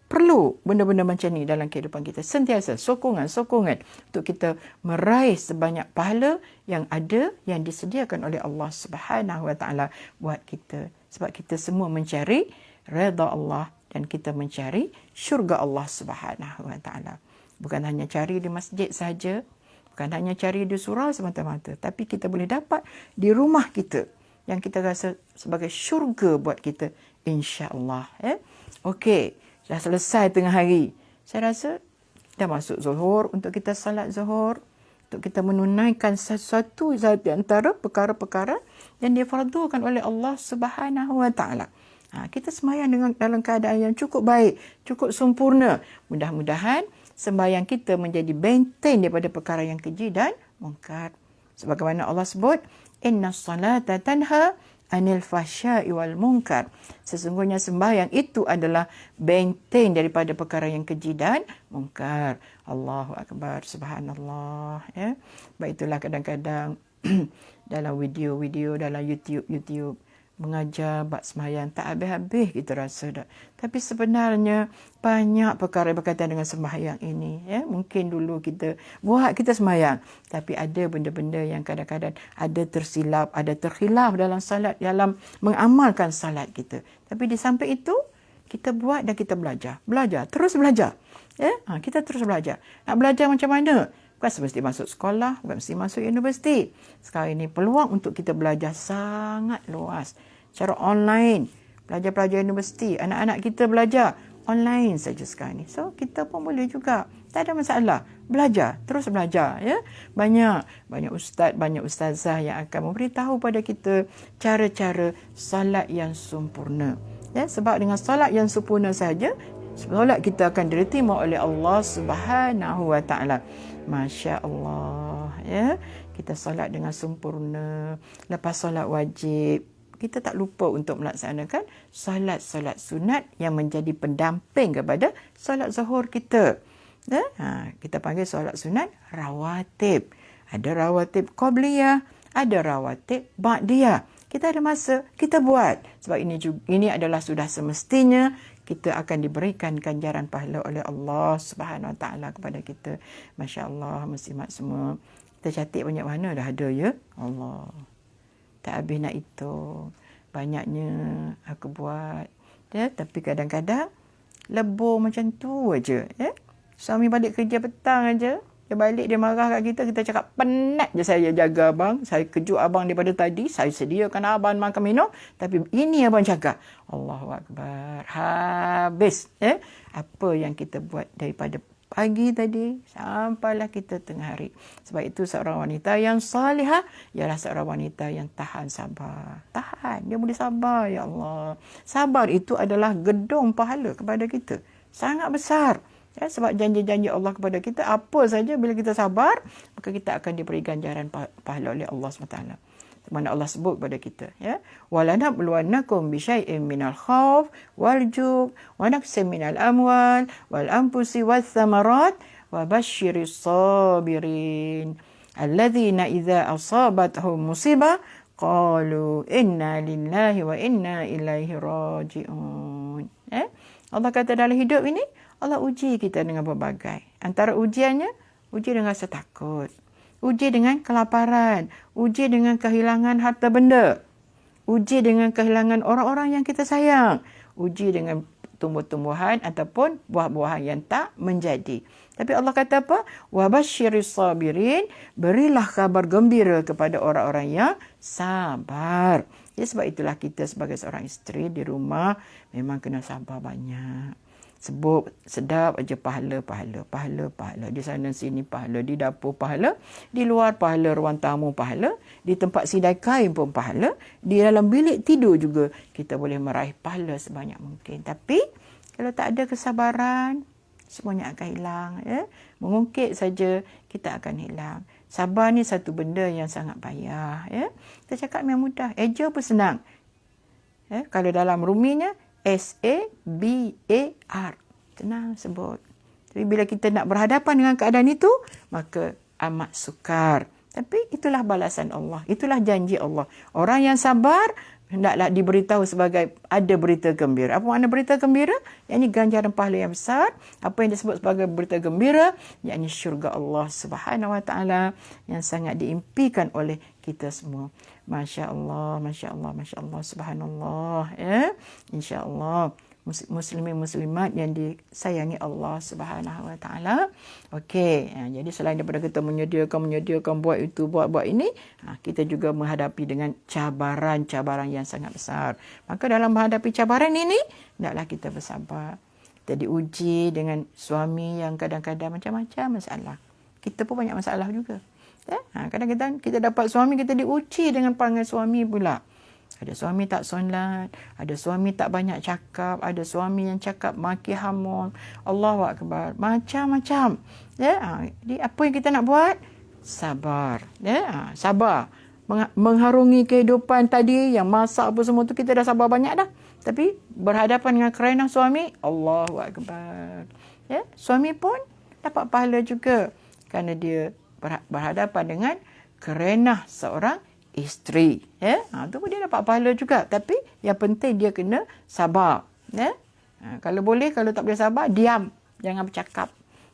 perlu benda-benda macam ni dalam kehidupan kita. Sentiasa sokongan untuk kita meraih sebanyak pahala yang ada, yang disediakan oleh Allah Subhanahu Wa Taala buat kita. Sebab kita semua mencari redha Allah dan kita mencari syurga Allah Subhanahu Wa Taala. Bukan hanya cari di masjid saja, bukan hanya cari di surau semata-mata, tapi kita boleh dapat di rumah kita yang kita rasa sebagai syurga buat kita, insya-Allah. Okey, dah selesai tengah hari. Saya rasa dah masuk Zuhur. Untuk kita salat Zuhur, untuk kita menunaikan sesuatu di antara perkara-perkara yang difardukan oleh Allah Subhanahu Wa Taala. Kita sembahyang dalam keadaan yang cukup baik, cukup sempurna. Mudah-mudahan sembahyang kita menjadi benteng daripada perkara yang keji dan mungkar. Sebagaimana Allah sebut, inna salata tanha anil fahsya'i wal munkar. Sesungguhnya sembahyang itu adalah benteng daripada perkara yang keji dan mungkar. Allahu akbar, subhanallah. Ya. Baik, itulah kadang-kadang dalam video-video dalam YouTube mengajar bab sembahyang tak habis-habis kita rasa dah. Tapi sebenarnya banyak perkara berkaitan dengan sembahyang ini. Ya. Mungkin dulu kita sembahyang, tapi ada benda-benda yang kadang-kadang ada tersilap, ada terkhilaf dalam salat, dalam mengamalkan salat kita. Tapi di samping itu, kita buat dan kita belajar. Terus belajar. Ya. Kita terus belajar. Nak belajar macam mana? Bukan semesti masuk sekolah, bukan mesti masuk universiti. Sekarang ini peluang untuk kita belajar sangat luas. Secara online, pelajar-pelajar universiti, anak-anak kita belajar online saja sekarang ini. So, kita pun boleh juga. Tak ada masalah. Belajar, terus belajar. Ya? Banyak ustaz, banyak ustazah yang akan memberitahu pada kita cara-cara salat yang sempurna. Ya? Sebab dengan salat yang sempurna saja, solat kita akan diterima oleh Allah Subhanahu Wa Taala. Masya Allah, ya, kita solat dengan sempurna. Lepas solat wajib, kita tak lupa untuk melaksanakan solat-solat sunat yang menjadi pendamping kepada solat zuhur kita. Ya? Kita panggil solat sunat rawatib. Ada rawatib qabliyah, ada rawatib ba'diyah. Kita ada masa, kita buat. Sebab ini adalah sudah semestinya kita akan diberikan ganjaran pahala oleh Allah Subhanahu Wa Taala kepada kita. Masya-Allah, muslimat semua. Kita catat banyak mana dah ada, ya. Allah. Tak habis nak hitung. Banyaknya aku buat. Ya, tapi kadang-kadang lebur macam tu aja, ya. Suami balik kerja petang aja, dia balik, dia marah kat kita cakap, penat je saya jaga abang, saya kejut abang daripada tadi, saya sediakan abang makan minum, tapi ini abang cakap. Allahu Akbar. Habis. Apa yang kita buat daripada pagi tadi sampailah kita tengah hari. Sebab itu seorang wanita yang salihah ialah seorang wanita yang tahan sabar. Tahan, dia boleh sabar, ya Allah. Sabar itu adalah gedung pahala kepada kita. Sangat besar. Ya, sebab janji-janji Allah kepada kita, apa saja bila kita sabar, maka kita akan diberi ganjaran pahala oleh Allah SWT. Mana Allah sebut kepada kita, ya, walanabluwannakum bisyai'in minal khauf wal ju' wa naqsin minal amwal wal anfusi wath thamarat wa basyiris sabirin alladzina idza asabatuhum musibah qalu inna lillahi wa inna ilaihi raji'un. Allah kata dalam hidup ini Allah uji kita dengan berbagai. Antara ujiannya, uji dengan rasa takut, uji dengan kelaparan, uji dengan kehilangan harta benda, uji dengan kehilangan orang-orang yang kita sayang, uji dengan tumbuh-tumbuhan ataupun buah-buahan yang tak menjadi. Tapi Allah kata apa? Wa basyiris sabirin, berilah kabar gembira kepada orang-orang yang sabar. Ya, sebab itulah kita sebagai seorang isteri di rumah memang kena sabar banyak. Sebut sedap aja pahala. Di sana sini pahala, di dapur pahala, di luar pahala, ruang tamu pahala, di tempat sidai kain pun pahala, di dalam bilik tidur juga kita boleh meraih pahala sebanyak mungkin. Tapi kalau tak ada kesabaran, semuanya akan hilang. Ya? Mengungkit saja kita akan hilang. Sabar ni satu benda yang sangat payah. Ya? Kita cakap memang mudah. Eja pun senang. Ya? Kalau dalam ruminya, S-A-B-A-R. Tenang sebut. Tapi bila kita nak berhadapan dengan keadaan itu, maka amat sukar. Tapi itulah balasan Allah. Itulah janji Allah. Orang yang sabar, hendaklah diberitahu sebagai ada berita gembira. Apa makna berita gembira? Yang ini ganjaran pahala yang besar. Apa yang disebut sebagai berita gembira? Yang ini syurga Allah Subhanahu Wa Taala yang sangat diimpikan oleh kita semua. Masya Allah, Masya Allah, Masya Allah, Subhanallah. Ya? Insya Allah. Muslimin muslimat yang disayangi Allah Subhanahu Wa Taala. Okey, jadi selain daripada kita menyediakan buat itu, buat ini, kita juga menghadapi dengan cabaran-cabaran yang sangat besar. Maka dalam menghadapi cabaran ini, hendaklah kita bersabar. Kita diuji dengan suami yang kadang-kadang macam-macam masalah. Kita pun banyak masalah juga. Kadang-kadang kita dapat suami, kita diuji dengan perangai suami pula. Ada suami tak solat, ada suami tak banyak cakap, ada suami yang cakap maki hamun. Allahu Akbar. Macam-macam. Ya, jadi apa yang kita nak buat? Sabar. Ya, sabar. Mengharungi kehidupan tadi, yang masak apa semua tu kita dah sabar banyak dah. Tapi berhadapan dengan kerenah suami, Allahu Akbar. Ya, suami pun dapat pahala juga kerana dia berhadapan dengan kerenah seorang isteri. Ya, tu pun dia dapat pahala juga. Tapi yang penting dia kena sabar. Ya, kalau boleh, kalau tak boleh sabar, diam, jangan bercakap.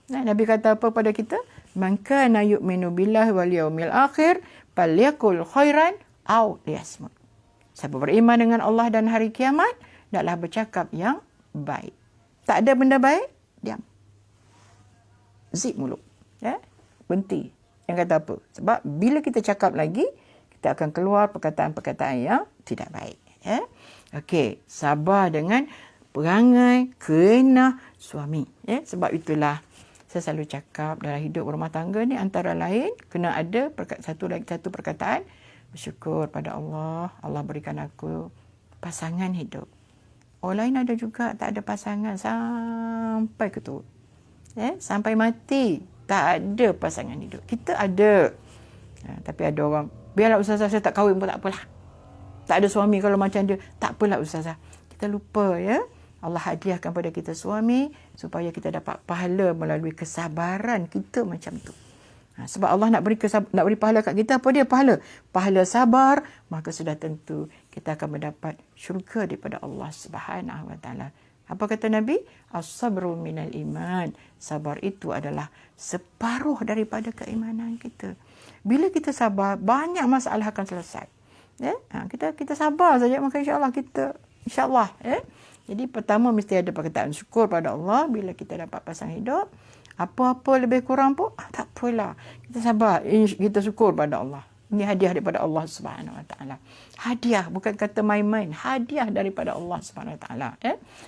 Nabi kata apa pada kita? Man kana yu'minu billahi wal yaumil akhir falyakul khairan aw liyasmut. Siapa beriman dengan Allah dan hari kiamat, hendaklah bercakap yang baik. Tak ada benda baik, diam. Zip mulut. Ya, berhenti. Yang kata apa? Sebab bila kita cakap lagi, kita akan keluar perkataan-perkataan yang tidak baik. Ya? Okey, sabar dengan perangai kerenah suami. Ya? Sebab itulah saya selalu cakap dalam hidup rumah tangga ni antara lain kena ada satu perkataan bersyukur pada Allah. Allah berikan aku pasangan hidup. Orang lain ada juga tak ada pasangan sampai ketua. Ya? Sampai mati tak ada pasangan hidup. Kita ada. Tapi ada orang, biarlah ustazah saya tak kahwin pun tak apalah. Tak ada suami kalau macam dia, tak apalah ustazah. Kita lupa, ya. Allah hadiahkan pada kita suami supaya kita dapat pahala melalui kesabaran kita macam tu. Sebab Allah nak beri pahala kat kita, apa dia pahala? Pahala sabar, maka sudah tentu kita akan mendapat syurga daripada Allah Subhanahu Wa Taala. Apa kata Nabi? As-sabru minal iman. Sabar itu adalah separuh daripada keimanan kita. Bila kita sabar, banyak masalah akan selesai. Ya? Kita sabar saja, maka insya-Allah, ya. Jadi pertama mesti ada perkataan syukur pada Allah bila kita dapat pasangan hidup. Apa-apa lebih kurang pun tak apalah. Kita sabar, kita syukur pada Allah. Ini hadiah daripada Allah Subhanahu Wa Taala. Hadiah, bukan kata main-main. Hadiah daripada Allah Subhanahu Wa Taala.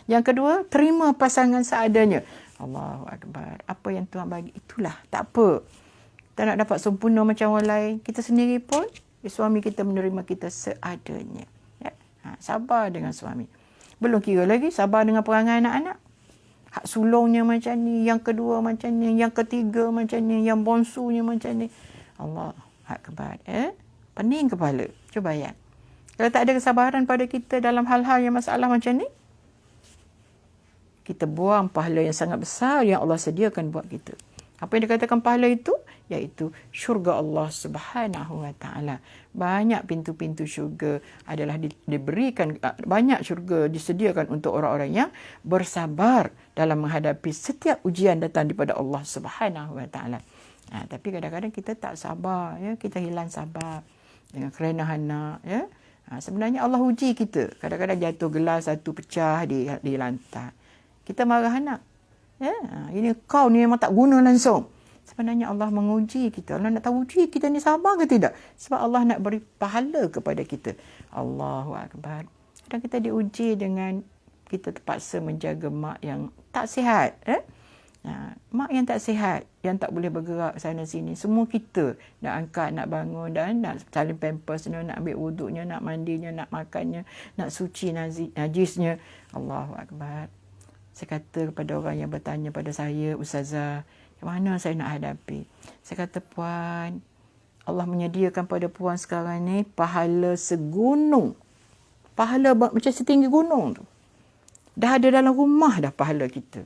Yang kedua, terima pasangan seadanya. Allahu Akbar. Apa yang Tuhan bagi, itulah. Tak apa. Kita nak dapat sempurna macam orang lain. Kita sendiri pun, suami kita menerima kita seadanya. Sabar dengan suami. Belum kira lagi sabar dengan perangai anak-anak. Hak sulungnya macam ni, yang kedua macam ni, yang ketiga macam ni, yang bonsunya macam ni. Allah Akbar. Pening kepala. Cuba bayang. Kalau tak ada kesabaran pada kita dalam hal-hal yang masalah macam ni, kita buang pahala yang sangat besar yang Allah sediakan buat kita. Apa yang dikatakan pahala itu? Iaitu syurga Allah Subhanahu Wa Taala. Banyak pintu-pintu syurga adalah diberikan, banyak syurga disediakan untuk orang-orang yang bersabar dalam menghadapi setiap ujian datang daripada Allah Subhanahu Wa Taala. Tapi kadang-kadang kita tak sabar, kita hilang sabar dengan kerenahan nak. Sebenarnya Allah uji kita. Kadang-kadang jatuh gelas satu pecah di lantai. Kita marah anak. Ini kau ni memang tak guna langsung. Sebenarnya Allah menguji kita. Allah nak tahu uji kita ni sabar ke tidak. Sebab Allah nak beri pahala kepada kita. Allahu Akbar. Dan kita diuji dengan kita terpaksa menjaga mak yang tak sihat. Mak yang tak sihat, yang tak boleh bergerak sana sini. Semua kita nak angkat, nak bangun dan nak salin pampers, nak ambil wuduknya, nak mandinya, nak makannya, nak suci najisnya. Allahu Akbar. Saya kata kepada orang yang bertanya pada saya, Ustazah, mana saya nak hadapi? Saya kata, Puan, Allah menyediakan pada Puan sekarang ni pahala segunung. Pahala macam setinggi gunung tu. Dah ada dalam rumah dah pahala kita.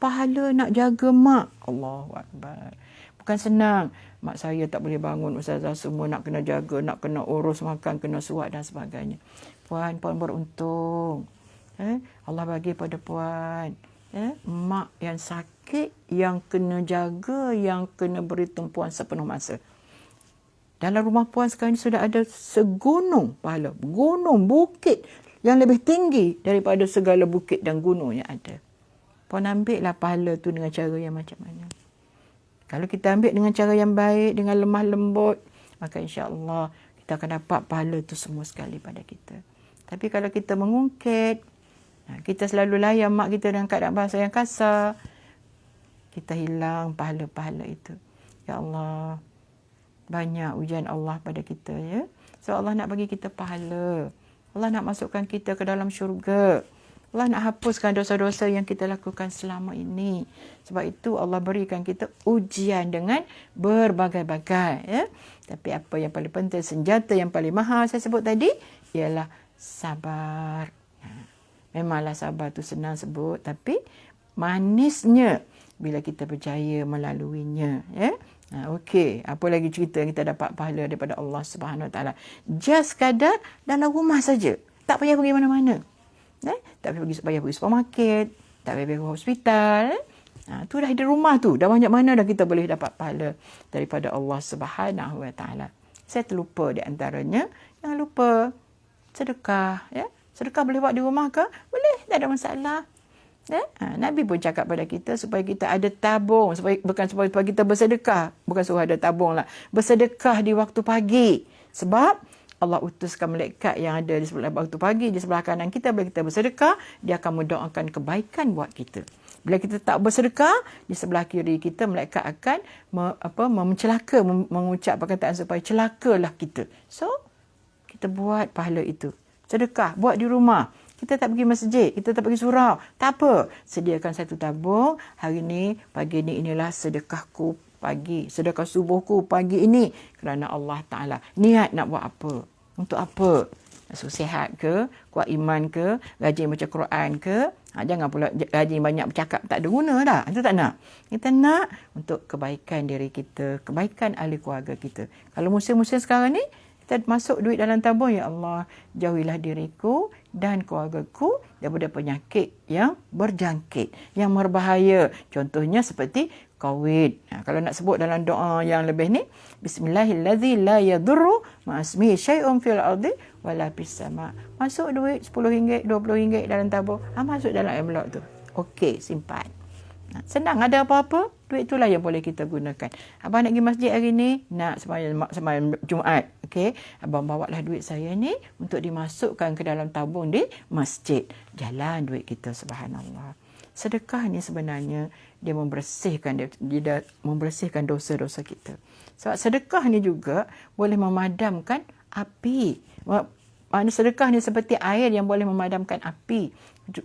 Pahala nak jaga mak. Allahu Akbar. Bukan senang. Mak saya tak boleh bangun, Ustazah, semua nak kena jaga, nak kena urus makan, kena suap dan sebagainya. Puan beruntung. Allah bagi pada Puan mak yang sakit, yang kena jaga, yang kena beri tumpuan sepenuh masa. Dalam rumah Puan sekarang ni sudah ada segunung pahala, gunung, bukit yang lebih tinggi daripada segala bukit dan gunung yang ada. Puan ambillah pahala tu dengan cara yang macam mana. Kalau kita ambil dengan cara yang baik, dengan lemah lembut, maka insya-Allah kita akan dapat pahala tu semua sekali pada kita. Tapi kalau kita mengungkit, kita selalu layan mak kita dengan keadaan bahasa yang kasar, kita hilang pahala-pahala itu. Ya Allah, banyak ujian Allah pada kita, ya. So Allah nak bagi kita pahala. Allah nak masukkan kita ke dalam syurga. Allah nak hapuskan dosa-dosa yang kita lakukan selama ini. Sebab itu Allah berikan kita ujian dengan berbagai-bagai, ya. Tapi apa yang paling penting, senjata yang paling mahal saya sebut tadi, ialah sabar. Memanglah sabar tu senang sebut, tapi manisnya bila kita berjaya melaluinya. Okey, apa lagi cerita yang kita dapat pahala daripada Allah Subhanahu Wa Taala? Just sekadar dalam rumah saja. Tak payah pergi mana-mana. Tak payah pergi supermarket, tak payah pergi hospital. Tu dah di rumah tu. Dah banyak mana dah kita boleh dapat pahala daripada Allah Subhanahu Wa Taala. Saya terlupa di antaranya. Jangan lupa sedekah, ya. Sedekah boleh buat di rumah ke? Boleh, tak ada masalah. Nabi pun cakap pada kita supaya kita ada tabung. Bukan supaya kita bersedekah. Bukan suruh ada tabung lah. Bersedekah di waktu pagi. Sebab Allah utuskan malaikat yang ada di sebelah waktu pagi, di sebelah kanan kita. Bila kita bersedekah, dia akan mendoakan kebaikan buat kita. Bila kita tak bersedekah, di sebelah kiri kita, malaikat akan mencelaka, mengucap perkataan supaya celakalah kita. So, kita buat pahala itu. Sedekah, buat di rumah. Kita tak pergi masjid, kita tak pergi surau. Tak apa. Sediakan satu tabung. Hari ni, pagi ni, inilah sedekahku pagi. Sedekah subuhku pagi ini. Kerana Allah Ta'ala. Niat nak buat apa? Untuk apa? So, sihat ke? Kuat iman ke? Rajin baca Quran ke? Jangan pula rajin banyak bercakap. Tak ada guna dah. Itu tak nak. Kita nak untuk kebaikan diri kita. Kebaikan ahli keluarga kita. Kalau musim-musim sekarang ni, kita masuk duit dalam tabung, ya Allah, jauhilah diriku dan keluargaku daripada penyakit yang berjangkit, yang berbahaya. Contohnya seperti COVID. Kalau nak sebut dalam doa yang lebih ni, Bismillahirrahmanirrahim, la yadurru ma'asmihi syai'un fil ardi wala fis sama. Masuk duit RM10, RM20 dalam tabung. Masuk dalam envelope tu. Okey, simpan. Senang, ada apa-apa, duit itulah yang boleh kita gunakan. Abang nak pergi masjid hari ni, nak sembahyang Jumaat. Okey, abang bawalah duit saya ni untuk dimasukkan ke dalam tabung di masjid. Jalan duit kita, subhanallah. Sedekah ni sebenarnya dia membersihkan dosa-dosa kita. Sebab sedekah ni juga boleh memadamkan api. Makna sedekah ni seperti air yang boleh memadamkan api,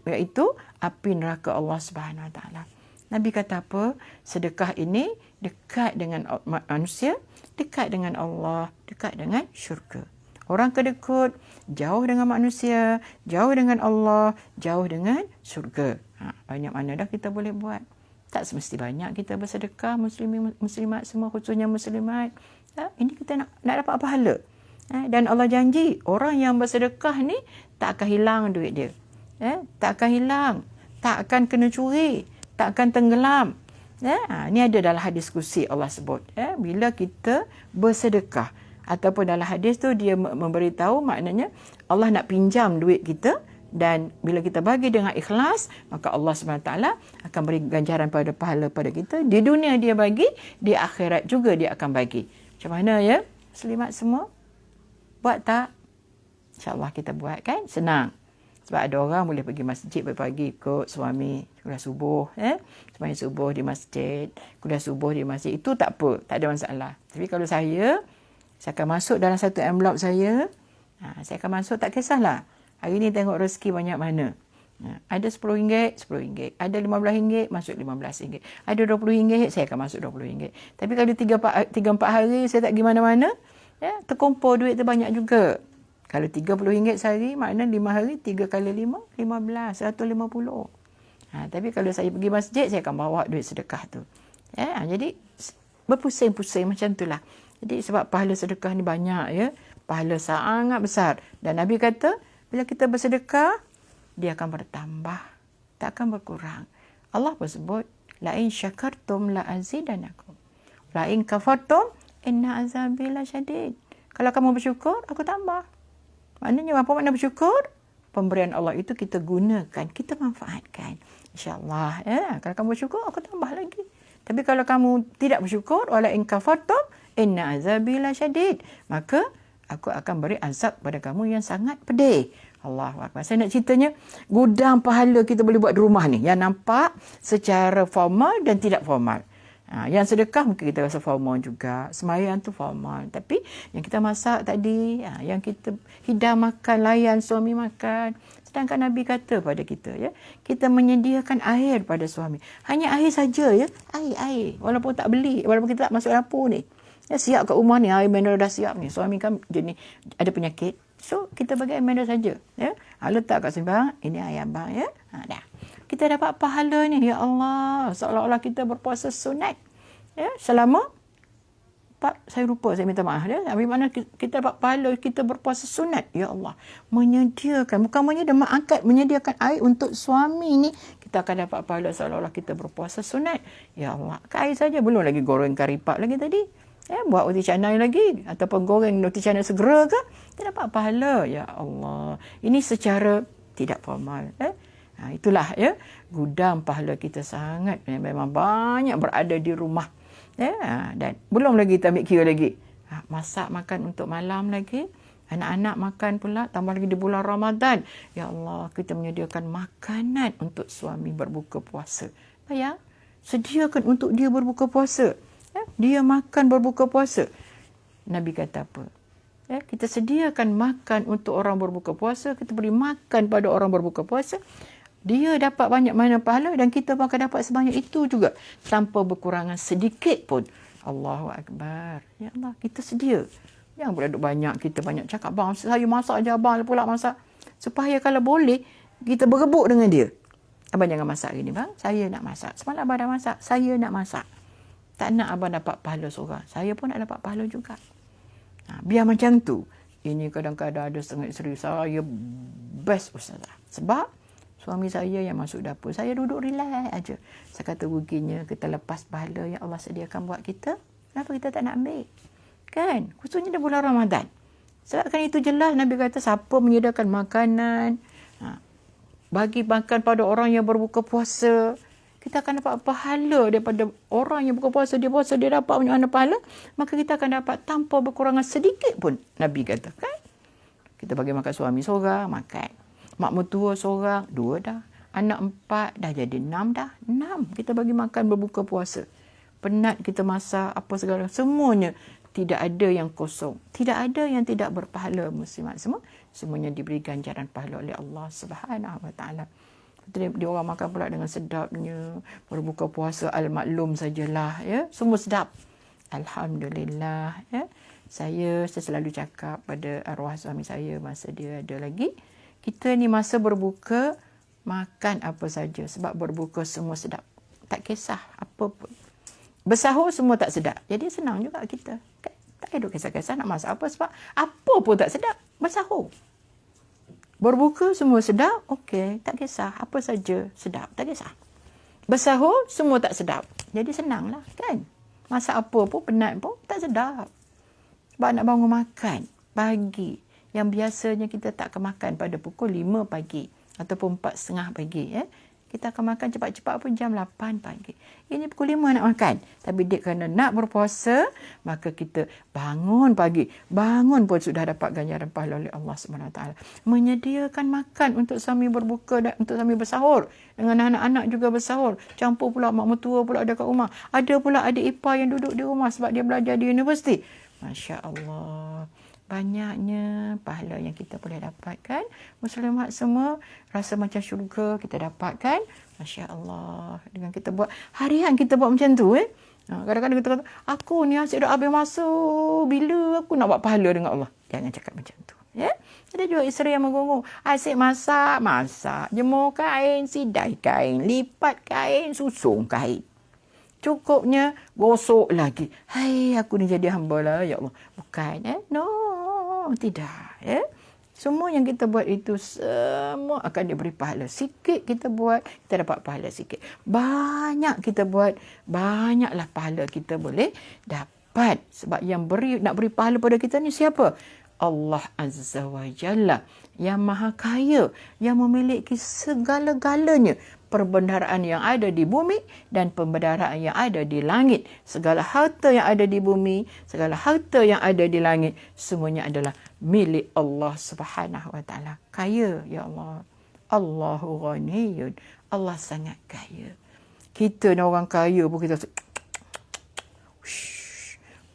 iaitu api neraka Allah Subhanahu Wa Taala. Nabi kata apa? Sedekah ini dekat dengan manusia, dekat dengan Allah, dekat dengan syurga. Orang kedekut, jauh dengan manusia, jauh dengan Allah, jauh dengan syurga. Banyak mana dah kita boleh buat. Tak semesti banyak kita bersedekah, muslimat semua, khususnya muslimat. Ini kita nak dapat pahala. Dan Allah janji, orang yang bersedekah ni tak akan hilang duit dia. Tak akan hilang. Tak akan kena curi. Tak akan tenggelam. Ini ada dalam hadis kursi Allah sebut. Bila kita bersedekah. Ataupun dalam hadis tu dia memberitahu maknanya Allah nak pinjam duit kita. Dan bila kita bagi dengan ikhlas, maka Allah SWT akan beri ganjaran pada pahala pada kita. Di dunia dia bagi, di akhirat juga dia akan bagi. Macam mana ya? Muslimat semua? Buat tak? InsyaAllah kita buat kan? Senang. Sebab ada orang boleh pergi masjid pagi-pagi ikut suami. Kuliah subuh. Sembahyang subuh di masjid. Kuliah subuh di masjid. Itu tak apa. Tak ada masalah. Tapi kalau saya akan masuk dalam satu envelope saya. Saya akan masuk, tak kisahlah. Hari ni tengok rezeki banyak mana. Ada RM10, RM10. Ada RM15, masuk RM15. Ada RM20, saya akan masuk RM20. Tapi kalau 3-4 hari saya tak pergi mana-mana, terkumpul duit tu banyak juga. Kalau RM30 sehari, maknanya 5 hari, 3 kali 5, 15, 150. Tapi kalau saya pergi masjid, saya akan bawa duit sedekah tu. Jadi, berpusing-pusing macam itulah. Jadi, sebab pahala sedekah ni banyak ya. Pahala sangat besar. Dan Nabi kata, bila kita bersedekah, dia akan bertambah. Tak akan berkurang. Allah bersebut, la'in syakartum la'azidanakum. La'in kafartum, inna azabi lasyadid. Kalau kamu bersyukur, aku tambah. Maknanya apa makna bersyukur? Pemberian Allah itu kita gunakan, kita manfaatkan. InsyaAllah. Kalau kamu bersyukur, aku tambah lagi. Tapi kalau kamu tidak bersyukur, la'in kafartum, inna azabi lasyadid. Maka, aku akan beri azab pada kamu yang sangat pedih. Allahu Akbar. Saya nak ceritanya, gudang pahala kita boleh buat di rumah ni. Yang nampak secara formal dan tidak formal. Yang sedekah mungkin kita rasa formal juga. Sembahyang tu formal. Tapi yang kita masak tadi, yang kita hidang makan, layan suami makan. Sedangkan Nabi kata pada kita, ya, kita menyediakan air pada suami. Hanya air saja, ya. Air. Walaupun tak beli, walaupun kita tak masuk dapur ni. Siap kat rumah ni, air mineral dah siap ni. Suami kan jenis ada penyakit. So, kita bagi air mineral saja. Ya? Letak kat sini, ini air abang. Ya? Dah. Kita dapat pahala ni. Ya Allah, seolah-olah kita berpuasa sunat. Ya? Selama, saya lupa, saya minta maaf. Ya? Habis mana kita dapat pahala, kita berpuasa sunat. Ya Allah, menyediakan. Bukan menyediakan air untuk suami ni. Kita akan dapat pahala seolah-olah kita berpuasa sunat. Ya Allah, air saja. Belum lagi goreng kari pak lagi tadi. Buat roti canai lagi. Ataupun goreng roti canai segera ke. Kita dapat pahala. Ya Allah. Ini secara tidak formal. Itulah ya. Gudang pahala kita sangat. Memang banyak berada di rumah. Dan belum lagi kita ambil kira lagi. Masak makan untuk malam lagi. Anak-anak makan pula. Tambah lagi di bulan Ramadan. Ya Allah. Kita menyediakan makanan untuk suami berbuka puasa. Bayang. Sediakan untuk dia berbuka puasa. Dia makan berbuka puasa. Nabi kata apa? Kita sediakan makan untuk orang berbuka puasa. Kita beri makan pada orang berbuka puasa. Dia dapat banyak mana pahala dan kita akan dapat sebanyak itu juga. Tanpa berkurangan sedikit pun. Allahu Akbar. Ya Allah, kita sedia. Jangan pula duduk banyak. Kita banyak cakap, bang, saya masak je, abang pula masak. Supaya kalau boleh, kita berebut dengan dia. Abang jangan masak hari ni, bang. Saya nak masak. Semalam abang dah masak. Saya nak masak. Tak nak abang dapat pahala seorang. Saya pun nak dapat pahala juga. Biar macam tu. Ini kadang-kadang ada setengah isteri saya best ustazah. Sebab suami saya yang masuk dapur. Saya duduk relax aja. Saya kata ruginya kita lepas pahala yang Allah sediakan buat kita. Kenapa kita tak nak ambil? Kan? Khususnya di bulan Ramadan. Sebab kan itu jelas Nabi kata siapa menyediakan makanan. Bagi makan pada orang yang berbuka puasa. kita akan dapat pahala daripada orang yang berpuasa, dia dapat banyak mana pahala, maka kita akan dapat tanpa berkurangan sedikit pun. Nabi kata, kan? Kita bagi makan suami seorang, makan. Mak mertua seorang, 2 dah. Anak 4, dah jadi 6 dah. 6 kita bagi makan berbuka puasa. Penat kita masak, apa segala. Semuanya tidak ada yang kosong. Tidak ada yang tidak berpahala, muslimat semua. Semuanya diberi ganjaran pahala oleh Allah Subhanahu Wa Taala. Dia orang makan pula dengan sedapnya. Berbuka puasa al-maklum sajalah, ya. Semua sedap. Alhamdulillah, ya. Saya selalu cakap pada arwah suami saya masa dia ada lagi, kita ni masa berbuka makan apa saja, sebab berbuka semua sedap. Tak kisah apa pun. Bersahur semua tak sedap. Jadi senang juga kita. Kan? Tak ada kisah-kisah nak masak apa, sebab apa pun tak sedap. Bersahur. Berbuka semua sedap, okey, tak kisah. Apa saja sedap, tak kisah. Bersahur semua tak sedap. Jadi senanglah, kan? Masak apa pun, penat pun, tak sedap. Sebab nak bangun makan pagi, yang biasanya kita tak akan makan pada pukul 5 pagi ataupun 4.30 pagi. Kita akan makan cepat-cepat pun jam 8 pagi. Ini pukul 5 nak makan. Tapi dia kerana nak berpuasa, maka kita bangun pagi. Bangun pun sudah dapat ganjaran pahala oleh Allah SWT. Menyediakan makan untuk suami berbuka dan untuk suami bersahur. Dengan anak-anak juga bersahur. Campur pula mak mertua pula ada kat rumah. Ada pula adik ipar yang duduk di rumah sebab dia belajar di universiti. Masya Allah. Banyaknya pahala yang kita boleh dapatkan. Muslimat semua rasa macam syurga kita dapatkan. Masya Allah. Dengan kita buat, harian kita buat macam tu. Kadang-kadang kita kata, aku ni asyik dah habis masa. Bila aku nak buat pahala dengan Allah? Jangan cakap macam tu. Ya? Ada juga isteri yang menggonggong. Asyik masak. Jemur kain, sidai kain, lipat kain, susung kain. Cukupnya gosok lagi. Hai, aku ni jadi hamba lah, ya Allah. Bukan, No, tidak. Semua yang kita buat itu semua akan diberi pahala. Sikit kita buat, kita dapat pahala sikit. Banyak kita buat, banyaklah pahala kita boleh dapat. Sebab yang nak beri pahala pada kita ni siapa? Allah Azza wa Jalla, yang maha kaya, yang memiliki segala-galanya. Perbendaharaan yang ada di bumi dan perbendaharaan yang ada di langit. Segala harta yang ada di bumi, segala harta yang ada di langit, semuanya adalah milik Allah Subhanahu Wa Taala. Kaya, ya Allah. Allahu ghaniyun. Allah sangat kaya. Kita ni orang kaya pun kita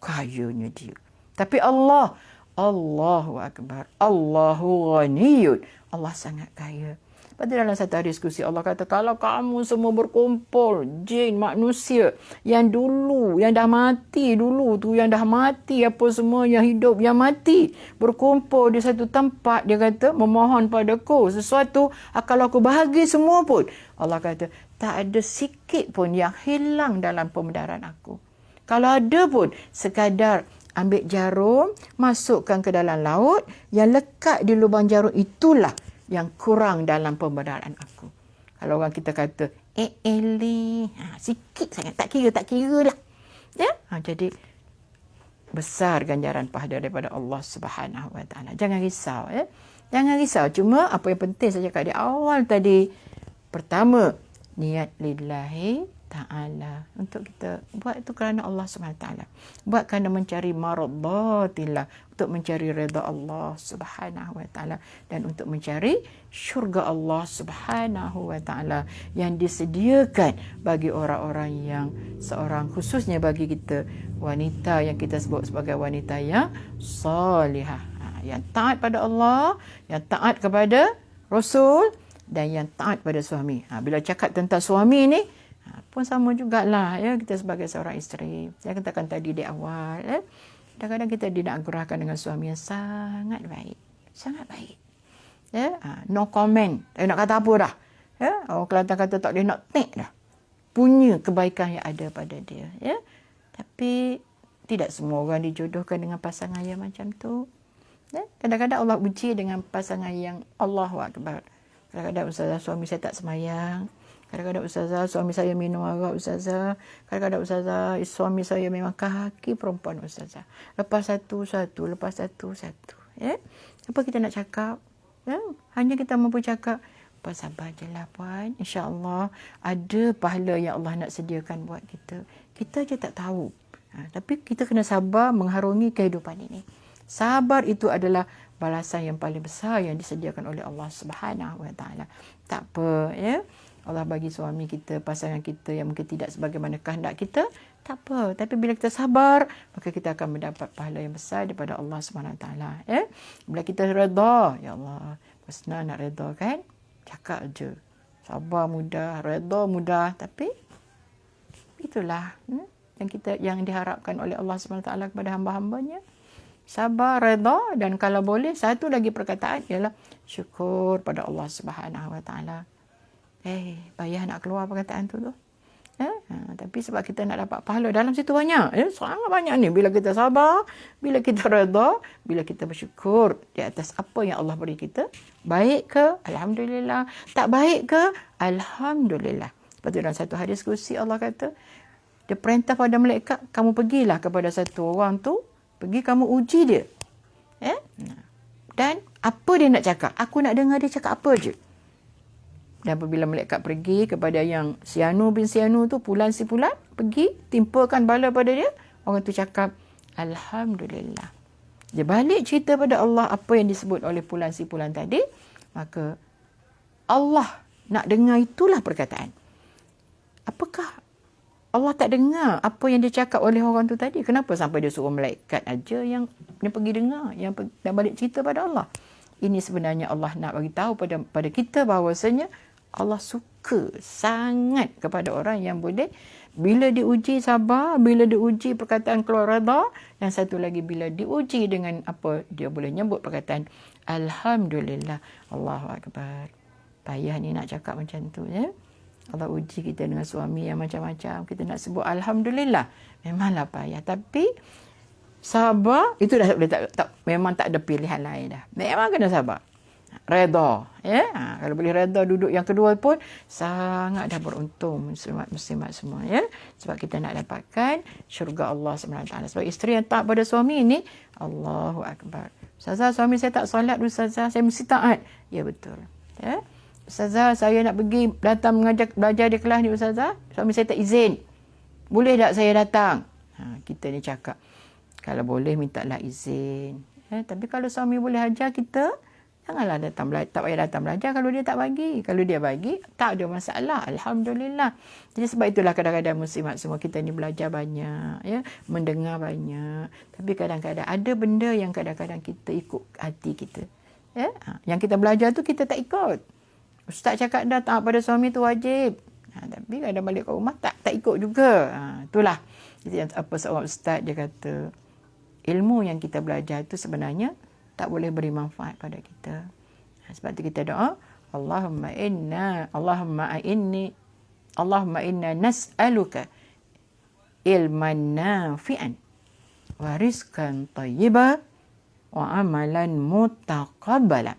kayanya dia. Tapi Allah, Allahu Akbar. Allahu ghaniyun. Allah sangat kaya. Pada dalam satu diskusi Allah kata, kalau kamu semua berkumpul, jin, manusia yang dulu, yang dah mati dulu tu, yang dah mati apa semua, yang hidup, yang mati, berkumpul di satu tempat, dia kata, memohon padaku sesuatu, kalau aku bahagi semua pun, Allah kata, tak ada sikit pun yang hilang dalam pembedaran aku. Kalau ada pun, sekadar ambil jarum, masukkan ke dalam laut, yang lekat di lubang jarum itulah yang kurang dalam pembenaran aku. Kalau orang kita kata, sikit sangat, tak kira lah. Ya? Jadi, besar ganjaran pahala daripada Allah Subhanahu Wa Taala. Jangan risau. Ya? Jangan risau. Cuma apa yang penting saya cakap di awal tadi. Pertama, niat lillahi ta'ala. Untuk kita buat itu kerana Allah SWT. Buat kerana mencari maradhatillah. Untuk mencari redha Allah Subhanahu Wa Taala. Dan untuk mencari syurga Allah Subhanahu Wa Taala. Yang disediakan bagi orang-orang yang seorang, khususnya bagi kita wanita yang kita sebut sebagai wanita yang salihah. Yang taat pada Allah. Yang taat kepada Rasul. Dan yang taat pada suami. Bila cakap tentang suami ni, pun sama jugalah, ya, kita sebagai seorang isteri. Saya katakan tadi di awal, kadang-kadang kita dianugerahkan dengan suami yang sangat baik. Sangat baik. Ya, no comment. Tak nak kata apa dah. Ya, orang Kelantan kata tak boleh nak take dah. Punya kebaikan yang ada pada dia. Ya. Tapi tidak semua orang dijodohkan dengan pasangan yang macam tu. Ya. Kadang-kadang Allah uji dengan pasangan yang Allahu Akbar. Kadang-kadang ustazah suami saya tak semayang. Kadang-kadang ustazah suami saya minum arak ustazah. Kadang-kadang ustazah suami saya memang kaki perempuan ustazah. Lepas satu, lepas satu. Ya? Apa kita nak cakap? Ya? Hanya kita mampu cakap, apa, sabar je lah puan. InsyaAllah ada pahala yang Allah nak sediakan buat kita. Kita je tak tahu. Tapi kita kena sabar mengharungi kehidupan ini. Sabar itu adalah balasan yang paling besar yang disediakan oleh Allah Subhanahu Wa Taala. Tak apa, ya. Allah bagi suami kita, pasangan kita yang mungkin tidak sebagaimana kehendak kita, tak apa. Tapi bila kita sabar, maka kita akan mendapat pahala yang besar daripada Allah Subhanahu Wa Taala. Ya. Bila kita redha, ya Allah, senang nak redha kan? Cakap je. Sabar mudah, redha mudah, tapi itulah yang diharapkan oleh Allah Subhanahu Wa Taala kepada hamba-hambanya. Sabar, redha, dan kalau boleh satu lagi perkataan ialah syukur pada Allah Subhanahu Wa Taala. Payah nak keluar perkataan tu. Tapi sebab kita nak dapat pahala dalam situ banyak. Sangat banyak ni. Bila kita sabar, bila kita redha, bila kita bersyukur di atas apa yang Allah beri kita. Baik ke? Alhamdulillah. Tak baik ke? Alhamdulillah. Lepas tu dalam satu hadis kursi Allah kata, dia perintah pada malaikat, kamu pergilah kepada satu orang tu, pergi kamu uji dia. Dan apa dia nak cakap? Aku nak dengar dia cakap apa je. Dan apabila malaikat pergi kepada yang Sianu bin Sianu tu, Fulan si Fulan, pergi timpakan bala pada dia, orang tu cakap, Alhamdulillah. Dia balik cerita pada Allah apa yang disebut oleh Fulan si Fulan tadi, maka Allah nak dengar itulah perkataan. Apakah Allah tak dengar apa yang dia cakap oleh orang tu tadi? Kenapa sampai dia suruh malaikat aja yang pergi dengar, yang balik cerita pada Allah? Ini sebenarnya Allah nak bagi tahu pada kita bahawasanya Allah suka sangat kepada orang yang boleh bila diuji sabar, bila diuji perkataan keluar redha, dan satu lagi bila diuji dengan apa dia boleh nyebut perkataan Alhamdulillah. Allahu Akbar. Payah ni nak cakap macam tu, ya. Allah uji kita dengan suami yang macam-macam, kita nak sebut Alhamdulillah. Memanglah payah, tapi sabar itu dah boleh memang tak ada pilihan lain dah. Memang kena sabar. Redha, ya. Kalau boleh redha duduk yang kedua pun sangat dah beruntung muslimat semua, ya. Sebab kita nak dapatkan syurga Allah SWT. Sebab isteri yang taat pada suami ini, Allahu Akbar. Ustazah, suami saya tak solat, ustazah, saya mesti taat. Ya, betul. Ya. Ustazah, saya nak pergi datang belajar di kelas ni, ustazah, suami saya tak izin. Boleh tak saya datang? Kita ni cakap, kalau boleh mintalah izin. Tapi kalau suami boleh ajar kita, janganlah tak payah datang belajar kalau dia tak bagi. Kalau dia bagi, tak ada masalah. Alhamdulillah. Jadi sebab itulah kadang-kadang muslimat semua kita ni belajar banyak, ya, mendengar banyak. Tapi kadang-kadang ada benda yang kadang-kadang kita ikut hati kita. Ya? Yang kita belajar tu kita tak ikut. Ustaz cakap dah taat pada suami tu wajib. Tapi kadang balik ke rumah tak ikut juga. Itulah. Jadi apa seorang ustaz dia kata, ilmu yang kita belajar itu sebenarnya tak boleh beri manfaat pada kita. Sebab itu kita doa, Allahumma inna nas'aluka ilman nafi'an wa rizqan tayyiba wa amalan mutaqabbala.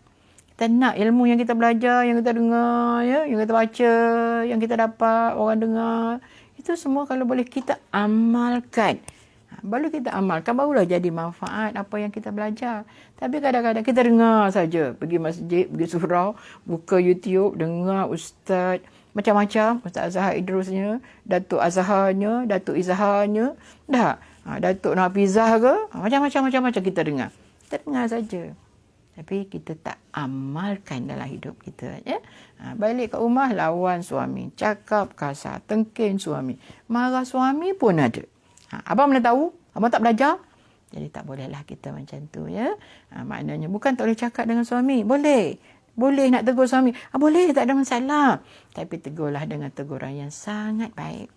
Kita nak ilmu yang kita belajar, yang kita dengar, ya, yang kita baca, yang kita dapat orang dengar, itu semua kalau boleh kita amalkan. Baru kita amalkan, barulah jadi manfaat apa yang kita belajar. Tapi kadang-kadang kita dengar saja, pergi masjid, pergi surau, buka YouTube, dengar ustaz macam-macam, Ustaz Azhar Idrusnya, Datuk Azharnya, Datuk Izharnya, dah, Datuk Nafizah ke, macam-macam kita dengar. Kita dengar saja. Tapi kita tak amalkan dalam hidup kita, ya. Balik ke rumah, lawan suami, cakap kasar, tengking suami, marah suami pun ada. Abang mana tahu? Abang tak belajar? Jadi tak bolehlah kita macam tu, ya. Maknanya bukan tak boleh cakap dengan suami. Boleh. Boleh nak tegur suami. Boleh, tak ada masalah. Tapi tegurlah dengan teguran yang sangat baik.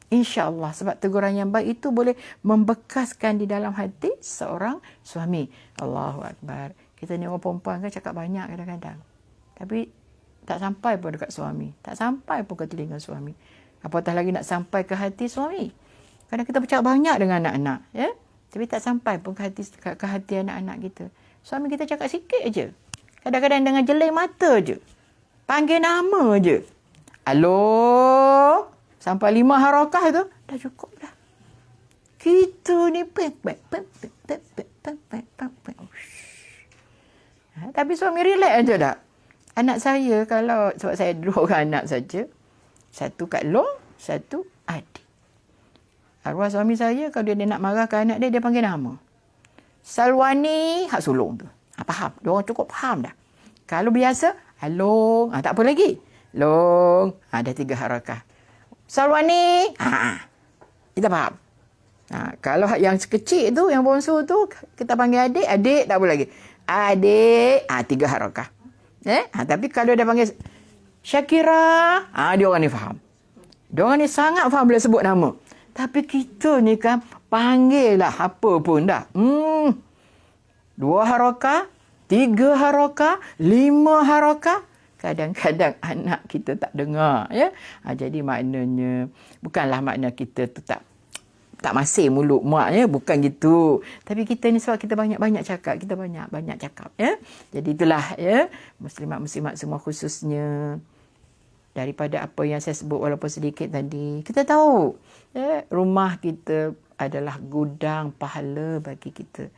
InsyaAllah. Sebab teguran yang baik itu boleh membekaskan di dalam hati seorang suami. Allahu Akbar. Kita ni orang perempuan kan cakap banyak kadang-kadang. Tapi tak sampai pun dekat suami. Tak sampai pun ke telinga suami. Apatah lagi nak sampai ke hati suami. Kadang kita bercakap banyak dengan anak-anak, ya. Tapi tak sampai pun ke hati anak-anak kita. Suami kita cakap sikit aja. Kadang-kadang dengan jelai mata je. Panggil nama je. Alo. Sampai 5 harakah tu, dah cukup dah. Kita ni tapi suami relax aja dah. Anak saya kalau, sebab saya 2 orang anak saja. Satu Kak Long, satu adik. Arwah suami saya kalau dia nak marah ke anak dia, dia panggil nama. Salwani, hak sulung tu. Faham? Dia orang cukup faham dah. Kalau biasa, Long, tak apa lagi. Long, ada 3 harakah. Salwani, kita faham. Kalau yang kecil tu, yang bongsu tu, kita panggil adik, adik tak apa lagi. Adik, 3 harakah. Tapi kalau dia panggil Syakira, dia orang ni faham. Dia orang ni sangat faham bila sebut nama. Tapi kita ni kan, panggil lah apa pun dah. 2 harakah, 3 harakah, 5 harakah. Kadang-kadang anak kita tak dengar. Ya? Jadi maknanya, bukanlah makna kita tu tak masih mulut mak, ya, bukan gitu. Tapi kita ni sebab kita banyak-banyak cakap, kita banyak-banyak cakap, ya. Jadi itulah, ya, muslimat-muslimat semua khususnya, daripada apa yang saya sebut walaupun sedikit tadi, kita tahu, ya, rumah kita adalah gudang pahala bagi kita.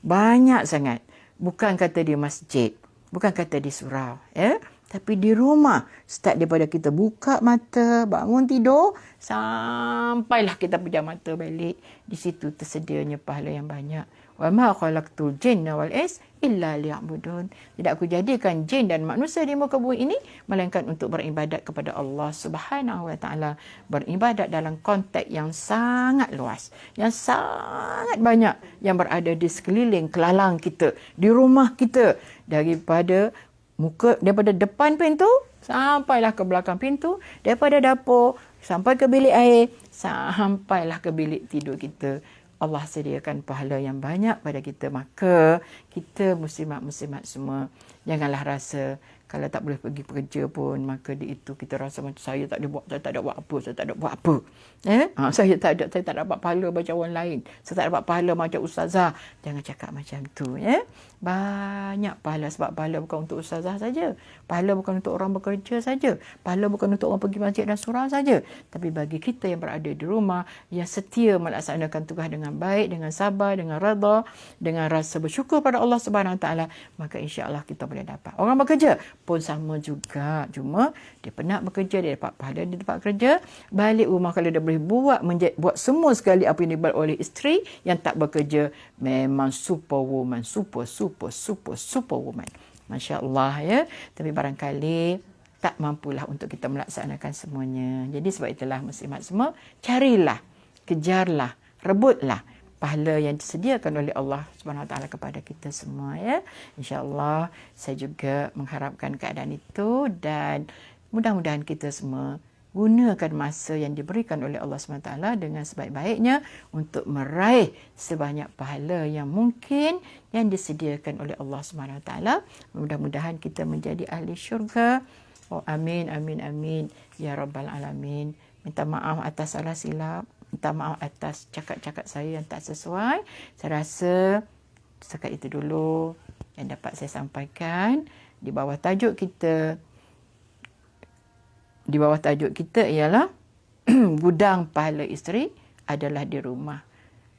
Banyak sangat. Bukan kata di masjid, bukan kata di surau, ya. Tapi di rumah, start daripada kita buka mata, bangun tidur, sampailah kita pejam mata balik. Di situ tersedianya pahala yang banyak. Wa ma khalaqtul jinna wal ins illa liya'budun. Tidak aku jadikan jin dan manusia di muka bumi ini melainkan untuk beribadat kepada Allah Subhanahu wa taala. Beribadat dalam konteks yang sangat luas, yang sangat banyak yang berada di sekeliling kelalang kita, di rumah kita, daripada daripada depan pintu sampailah ke belakang pintu, daripada dapur sampai ke bilik air, sampailah ke bilik tidur kita. Allah sediakan pahala yang banyak pada kita. Maka kita muslimat-muslimat semua, janganlah rasa kalau tak boleh pergi kerja pun, maka di itu kita rasa macam saya tak ada buat apa. Saya tak dapat pahala macam orang lain. Saya tak dapat pahala macam ustazah. Jangan cakap macam tu, ya. Banyak pahala, sebab pahala bukan untuk ustazah saja. Pahala bukan untuk orang bekerja saja. Pahala bukan untuk orang pergi masjid dan surau saja. Tapi bagi kita yang berada di rumah, yang setia melaksanakan tugas dengan baik, dengan sabar, dengan redha, dengan rasa bersyukur pada Allah Subhanahu Wa Taala, maka insya-Allah kita boleh dapat. Orang bekerja pun sama juga. Cuma dia penat bekerja, dia dapat pahala di tempat kerja. Balik rumah kalau dia boleh buat semua sekali apa yang dibuat oleh isteri yang tak bekerja, memang superwoman, super woman. Masya Allah, ya. Tapi barangkali tak mampulah untuk kita melaksanakan semuanya. Jadi sebab itulah muslimat semua, carilah, kejarlah, rebutlah pahala yang disediakan oleh Allah Subhanahu Wa Taala kepada kita semua, ya. Insya-Allah saya juga mengharapkan keadaan itu, dan mudah-mudahan kita semua gunakan masa yang diberikan oleh Allah Subhanahu Wa Taala dengan sebaik-baiknya untuk meraih sebanyak pahala yang mungkin yang disediakan oleh Allah Subhanahu Wa Taala. Mudah-mudahan kita menjadi ahli syurga. Oh, amin, amin, amin, ya rabbal alamin. Minta maaf atas salah silap, minta maaf atas cakap-cakap saya yang tak sesuai. Saya rasa setakat itu dulu yang dapat saya sampaikan. Di bawah tajuk kita ialah gudang pahala isteri adalah di rumah.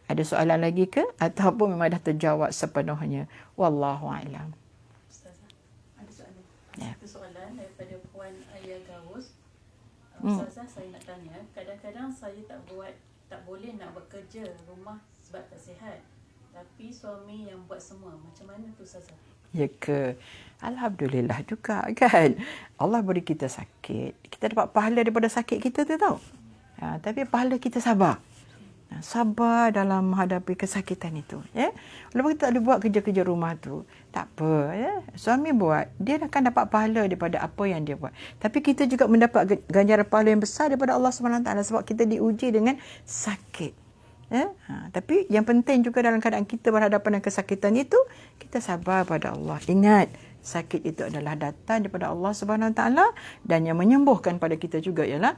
Ada soalan lagi ke? Ataupun memang dah terjawab sepenuhnya? Wallahu a'lam. Ustazah, ada soalan. Ya. Satu soalan daripada Puan Ayah Gaus. Ustazah, saya nak tanya, kadang-kadang saya tak boleh nak bekerja rumah sebab tak sihat. Tapi suami yang buat semua. Macam mana tu, Ustazah? Ya ke? Alhamdulillah juga kan. Allah beri kita sakit. Kita dapat pahala daripada sakit kita tu tau. Tapi pahala kita sabar. Sabar dalam menghadapi kesakitan itu. Ya? Walaupun kita tak boleh buat kerja-kerja rumah tu, tak apa. Ya? Suami buat, dia akan dapat pahala daripada apa yang dia buat. Tapi kita juga mendapat ganjaran pahala yang besar daripada Allah SWT sebab kita diuji dengan sakit. Ya? Tapi yang penting juga dalam keadaan kita berhadapan dengan kesakitan itu, kita sabar pada Allah. Ingat, sakit itu adalah datang daripada Allah Subhanahu Wa Taala, dan yang menyembuhkan pada kita juga ialah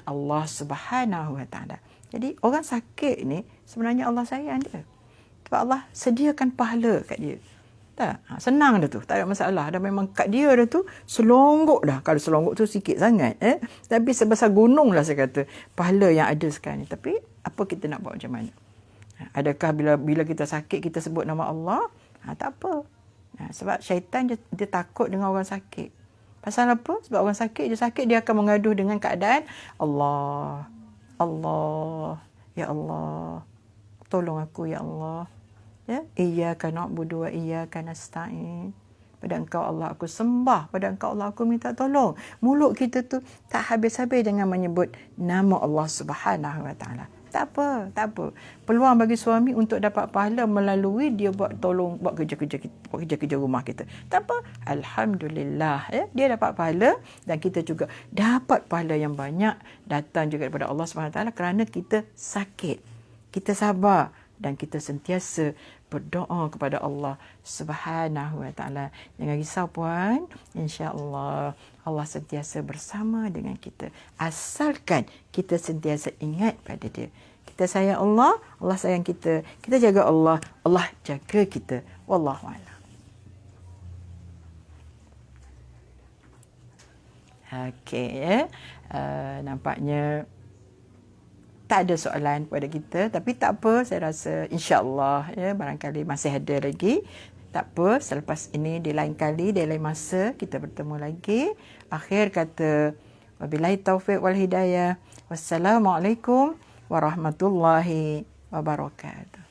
Allah Subhanahu Wa Taala. Jadi orang sakit ni sebenarnya Allah sayang dia. Sebab Allah sediakan pahala kat dia. Tak, senang dah tu, tak ada masalah. Dah memang kat dia dah tu selonggok dah. Kalau selonggok tu sikit sangat, tapi sebesar gunung lah saya kata pahala yang ada sekarang ni. Tapi apa kita nak buat macam mana? Adakah bila kita sakit kita sebut nama Allah? Tak apa. Sebab syaitan dia takut dengan orang sakit. Pasal apa? Sebab orang sakit, dia akan mengaduh dengan keadaan Allah. Allah, ya Allah, tolong aku ya Allah. Ya, iyyaka na'budu wa iyyaka nasta'in. Pada Engkau Allah aku sembah, pada Engkau Allah aku minta tolong. Mulut kita tu tak habis-habis dengan menyebut nama Allah Subhanahu wa taala. Tak apa, tak apa. Peluang bagi suami untuk dapat pahala melalui dia buat kerja-kerja rumah kita. Tak apa. Alhamdulillah, ya, dia dapat pahala dan kita juga dapat pahala yang banyak datang juga daripada Allah Subhanahu wa taala kerana kita sakit. Kita sabar dan kita sentiasa berdoa kepada Allah Subhanahu wa taala. Jangan risau puan, insya-Allah Allah sentiasa bersama dengan kita. Asalkan kita sentiasa ingat pada dia. Kita sayang Allah, Allah sayang kita. Kita jaga Allah, Allah jaga kita. Wallahu a'lam. Okey, ya. Nampaknya tak ada soalan pada kita, tapi tak apa, saya rasa insya-Allah ya, barangkali masih ada lagi. Tak apa, selepas ini di lain kali, di lain masa kita bertemu lagi. Akhir kata, wabillahi taufiq wal hidayah. Wassalamualaikum warahmatullahi wabarakatuh.